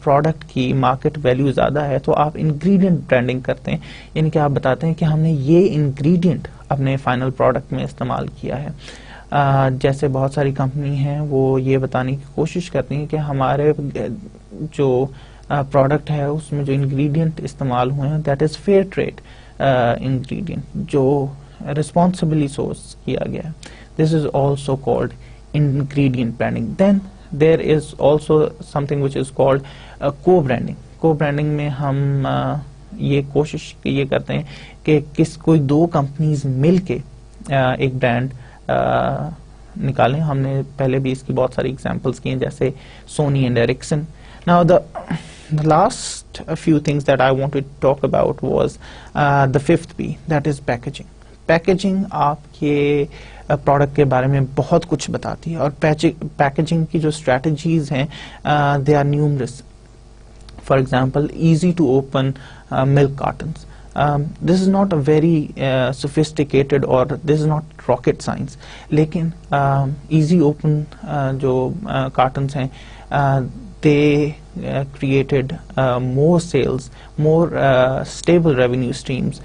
پروڈکٹ کی مارکیٹ ویلیو زیادہ ہے تو آپ انگریڈینٹ برانڈنگ کرتے ہیں. یعنی کہ آپ بتاتے ہیں کہ ہم نے یہ انگریڈینٹ اپنے فائنل پروڈکٹ میں استعمال کیا ہے. جیسے بہت ساری کمپنی ہیں وہ یہ بتانے کی کوشش کرتی ہیں کہ ہمارے جو پروڈکٹ ہے اس میں جو انگریڈینٹ استعمال ہوئے ہیں that is fair trade ingredient, جو ریسپانسبلی سورس کیا گیا ہے. This is also called ingredient branding. Then there is also something which is called co branding. Co branding میں ہم یہ کوشش یہ کرتے ہیں کہ کوئی 2 کمپنیز مل کے ایک برانڈ نکالیں. ہم نے پہلے بھی اس کی بہت ساری ایگزامپلس کی ہیں جیسے Sony and Ericsson. Now the last few things that I want to talk about was the 5th P, that is packaging. Packaging آپ کے پروڈکٹ کے بارے میں بہت کچھ بتاتی ہے اور پیکیجنگ کی جو اسٹریٹجیز ہیں they are numerous. For example, easy to open milk cartons. This is not a very sophisticated or this is not rocket science. لیکن easy open جو cartons ہیں they created more sales, more stable revenue streams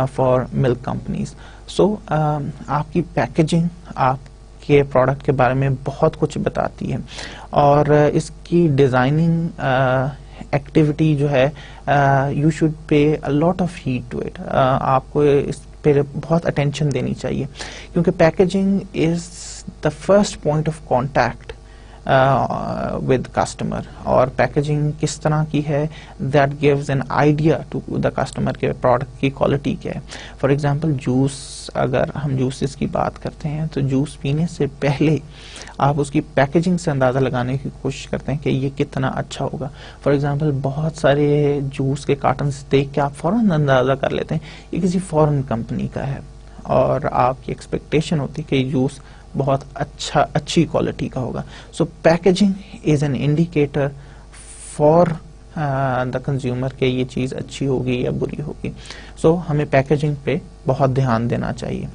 for milk companies. So آپ کی packaging آپ کے product کے بارے میں بہت کچھ بتاتی ہے اور اس کی ڈیزائننگ ایکٹیویٹی جو ہے you should pay a lot of heed to it. آپ کو اس پہ بہت اٹینشن دینی چاہیے کیونکہ packaging is the first point of contact with customer. اور پیکیجنگ کس طرح کی ہے that gives an idea to the customer کے پروڈکٹ کی کوالٹی کیا ہے. فار ایگزامپل جوس, اگر ہم جوسز کی بات کرتے ہیں تو جوس پینے سے پہلے آپ اس کی پیکیجنگ سے اندازہ لگانے کی کوشش کرتے ہیں کہ یہ کتنا اچھا ہوگا. فار ایگزامپل بہت سارے جوس کے کارٹنس دیکھ کے آپ فوراً اندازہ کر لیتے ہیں یہ کسی فورن کمپنی کا ہے اور آپ کی ایکسپیکٹیشن ہوتی ہے کہ یہ جوس بہت اچھی کوالٹی کا ہوگا. So packaging is an indicator for the consumer کہ یہ چیز اچھی ہوگی یا بری ہوگی. سو ہمیں پیکیجنگ پہ بہت دھیان دینا چاہیے.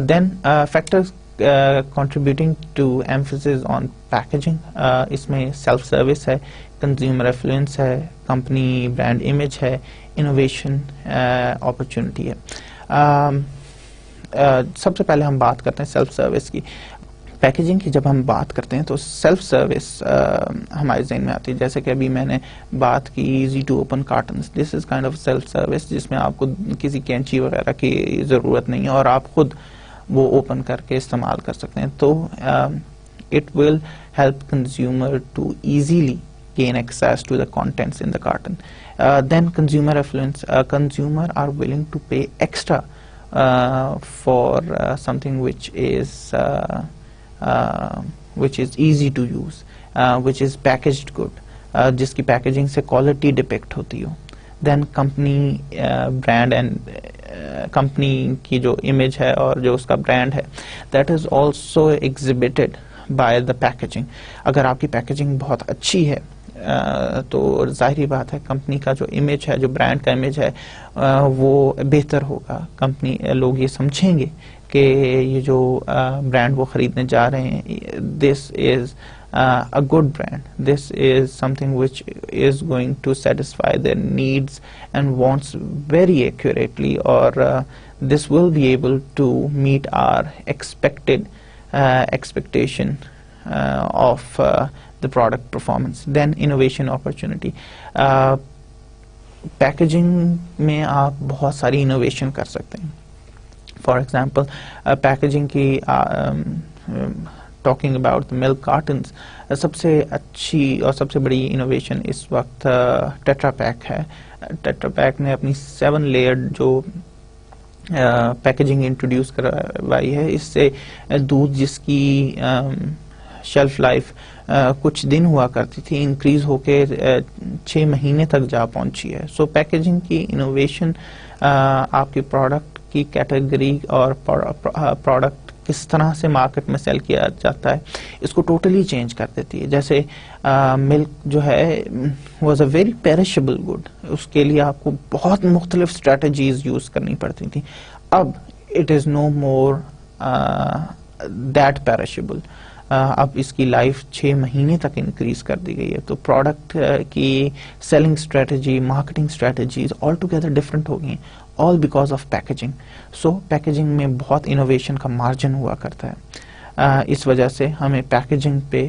Then factors contributing to emphasis on packaging, اس میں سیلف سروس ہے, کنزیومر ایفلوئنس ہے, کمپنی برانڈ امیج ہے, انوویشن اپرچونٹی ہے. سب سے پہلے ہم بات کرتے ہیں سیلف سروس کی. پیکیجنگ کی جب ہم بات کرتے ہیں تو سیلف سروس ہمارے ذہن میں آتی ہے, جیسے کہ ابھی میں نے بات کی easy to open cartons. This is kind of self service جس میں آپ کو کسی کینچی وغیرہ کی ضرورت نہیں ہے اور آپ خود وہ اوپن کر کے استعمال کر سکتے ہیں. تو it will help consumer to easily gain access to the contents in the carton. Then consumer affluence. Consumer are willing to pay extra for something which is easy to use, which is packaged good, جس کی packaging سے quality depict ہوتی ہو. دین company brand and company کی جو image ہے اور جو اس کا برانڈ ہے, that is also exhibited by the packaging. اگر آپ کی پیکیجنگ بہت اچھی ہے تو ظاہری بات ہے کمپنی کا جو امیج ہے, جو برانڈ کا امیج ہے, وہ بہتر ہوگا. کمپنی لوگ یہ سمجھیں گے کہ یہ جو برانڈ وہ خریدنے جا رہے ہیں, this is a good brand, this is something which is going to satisfy their needs and wants very accurately, or this will be able to meet our expected expectation of the product performance. Then innovation opportunity. Packaging میں آپ بہت ساری innovation کر سکتے ہیں. For example packaging کی talking about Malik cartons, سب سے اچھی اور سب سے بڑی انوویشن اس وقت ٹیٹرا پیک ہے. ٹیٹرا پیک نے اپنی 7 لیئرڈ جو پیکیجنگ انٹروڈیوس کروائی ہے, اس سے دودھ جس کی شیلف لائف کچھ دن ہوا کرتی تھی انکریز ہو کے 6 مہینے تک جا پہنچی ہے. سو پیکیجنگ کی انوویشن آپ کی پروڈکٹ کی کیٹیگری اور پروڈکٹ کس طرح سے مارکیٹ میں سیل کیا جاتا ہے اس کو ٹوٹلی چینج کر دیتی ہے. جیسے ملک جو ہے was a very perishable good, اس کے لیے آپ کو بہت مختلف اسٹریٹجیز یوز کرنی پڑتی تھیں. اب it is no more that perishable, اب اس کی لائف 6 مہینے تک انکریز کر دی گئی ہے. تو پروڈکٹ کی selling strategy, marketing strategies all together different ہو گئی ہیں, all because of packaging. So packaging میں بہت انوویشن کا مارجن ہوا کرتا ہے. اس وجہ سے ہمیں پیکیجنگ پہ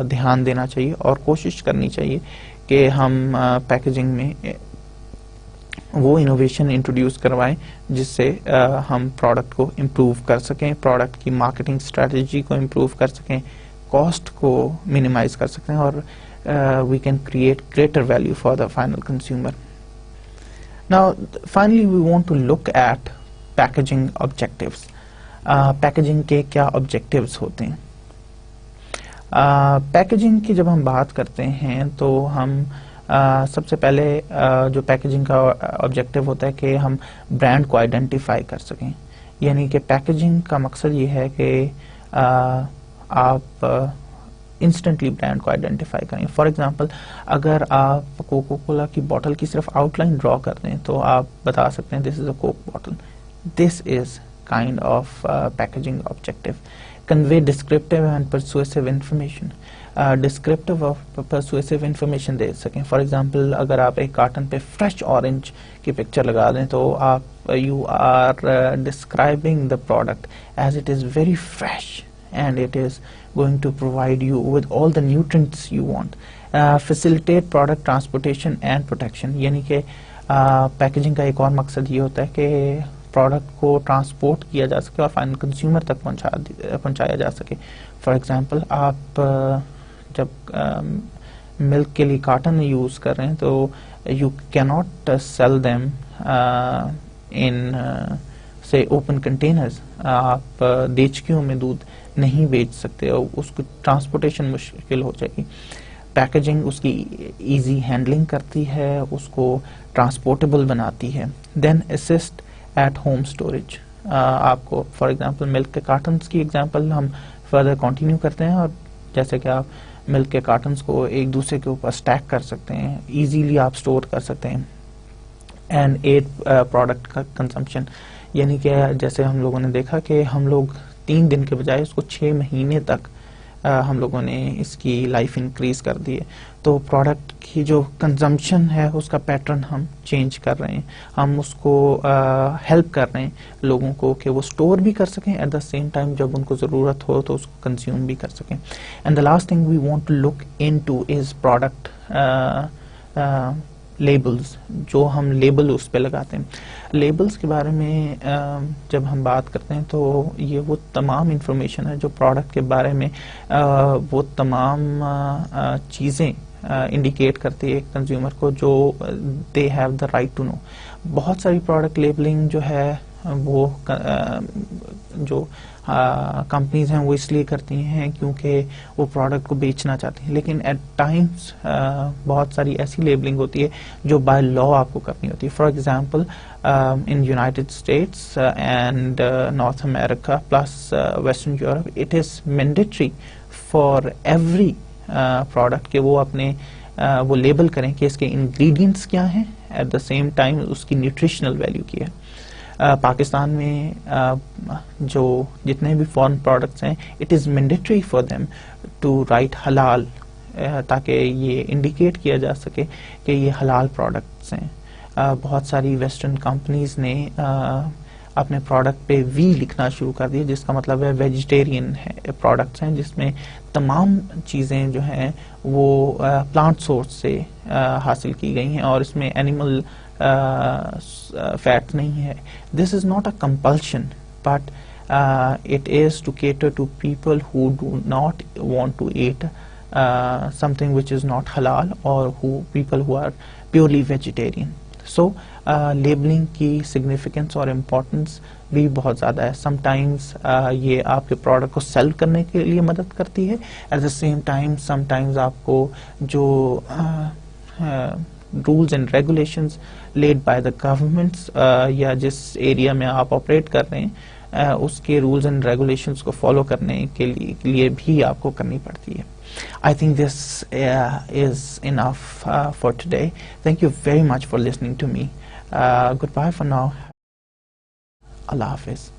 دھیان دینا چاہیے اور کوشش کرنی چاہیے کہ ہم پیکیجنگ میں وہ انوویشن انٹروڈیوس کروائیں جس سے ہم پروڈکٹ کو امپروو کر سکیں, پروڈکٹ کی مارکیٹنگ اسٹریٹجی کو امپروو کر سکیں, کاسٹ کو منیمائز کر سکیں, اور we can create greater value for the final consumer. Now, finally, we want to look at packaging objectives. Packaging کے کیا objectives ہوتے ہیں؟ پیکیجنگ کی جب ہم بات کرتے ہیں تو ہم سب سے پہلے جو پیکیجنگ کا آبجیکٹو ہوتا ہے کہ ہم برانڈ کو آئیڈینٹیفائی کر سکیں. یعنی کہ پیکیجنگ کا مقصد یہ ہے کہ آپ انسٹنٹلی برانڈ کو آئیڈینٹیفائی کریں. فار ایگزامپل اگر آپ کوکو کولا کی بوٹل کی صرف آؤٹ لائن ڈرا کر دیں تو آپ بتا سکتے ہیں this is a Coke bottle. This is kind of packaging objective. Convey descriptive and persuasive information. Descriptive اور پرسویسو انفارمیشن دے سکیں. فار ایگزامپل اگر آپ ایک کارٹن پہ فریش اورنج کی پکچر لگا دیں تو آپ you are describing the product as it is very fresh and it is going to provide you with all the nutrients you want. Facilitate product transportation and protection. یعنی کہ packaging کا ایک اور مقصد یہ ہوتا ہے کہ پروڈکٹ کو ٹرانسپورٹ کیا جا سکے اور فائنل کنزیومر تک پہنچایا جا سکے. فار ایگزامپل آپ جب ملک کے لیے کارٹن یوز کر رہے ہیں تو you can not sell them in سے اوپن کنٹینرز. آپ دیچکیوں میں دودھ نہیں بیچ سکتے اور اس کو ٹرانسپورٹیشن مشکل ہو جائے گی. پیکیجنگ اس کی ایزی ہینڈلنگ کرتی ہے, اس کو ٹرانسپورٹیبل بناتی ہے. دین اسسٹ ایٹ ہوم اسٹوریج. آپ کو فار ایگزامپل ملک کے کارٹنس کی ایگزامپل ہم فردر کنٹینیو کرتے ہیں، اور جیسے کہ آپ ملک کے کارٹنس کو ایک دوسرے کے اوپر اسٹیک کر سکتے ہیں، ایزیلی آپ اسٹور کر سکتے ہیں. اینڈ 8 پروڈکٹ کا کنزمپشن، یعنی کہ جیسے ہم لوگوں نے دیکھا کہ ہم لوگ 3 دن کے بجائے اس کو 6 مہینے تک ہم لوگوں نے اس کی لائف انکریز کر دی ہے. تو پروڈکٹ کی جو کنزمپشن ہے اس کا پیٹرن ہم چینج کر رہے ہیں، ہم اس کو ہیلپ کر رہے ہیں لوگوں کو کہ وہ اسٹور بھی کر سکیں، ایٹ دا سیم ٹائم جب ان کو ضرورت ہو تو اس کو کنزیوم بھی کر سکیں. And the last thing we want to look into is product labels, جو ہم لیبل اس پہ لگاتے ہیں. لیبلز کے بارے میں جب ہم بات کرتے ہیں تو یہ وہ تمام انفارمیشن ہے جو پروڈکٹ کے بارے میں وہ تمام چیزیں انڈیکیٹ کرتی ہے ایک کنزیومر کو جو they have the right to know. بہت ساری پروڈکٹ لیبلنگ جو ہے وہ جو کمپنیز ہیں وہ اس لیے کرتی ہیں کیونکہ وہ پروڈکٹ کو بیچنا چاہتی ہیں، لیکن ایٹ ٹائمس بہت ساری ایسی لیبلنگ ہوتی ہے جو بائی لا آپ کو کرنی ہوتی ہے. For example in United States and North America plus Western Europe, it is mandatory for every product کہ وہ اپنے وہ لیبل کریں کہ اس کے انگریڈینٹس کیا ہیں، ایٹ دا سیم ٹائم اس کی نیوٹریشنل ویلیو کیا ہے. پاکستان میں جو جتنے بھی فارن پروڈکٹس ہیں it is mandatory for them to write حلال، تاکہ یہ انڈیکیٹ کیا جا سکے کہ یہ حلال پروڈکٹس ہیں. بہت ساری ویسٹرن کمپنیز نے اپنے پروڈکٹ پہ وی لکھنا شروع کر دیا، جس کا مطلب ہے ویجیٹیرین پروڈکٹس ہیں، جس میں تمام چیزیں جو ہیں وہ پلانٹ سورس سے حاصل کی گئی ہیں اور اس میں اینیمل فیٹ نہیں ہے. This is not a compulsion but it is to cater to people who do not want to eat something which is not halal or people who are purely vegetarian. So labelling کی significance اور importance بھی بہت زیادہ ہے. Some times یہ آپ کے product کو سیل کرنے کے لیے مدد کرتی ہے، at the same time sometimes آپ کو جو rules and regulations lead by the governments یا جس ایریا میں آپ آپریٹ کر رہے ہیں اس کے رولز اینڈ ریگولیشنز کو فالو کرنے کے لیے بھی آپ کو کرنی پڑتی ہے. I think this is enough for today. Thank you very much for listening to me. Goodbye for now. Allah Hafiz.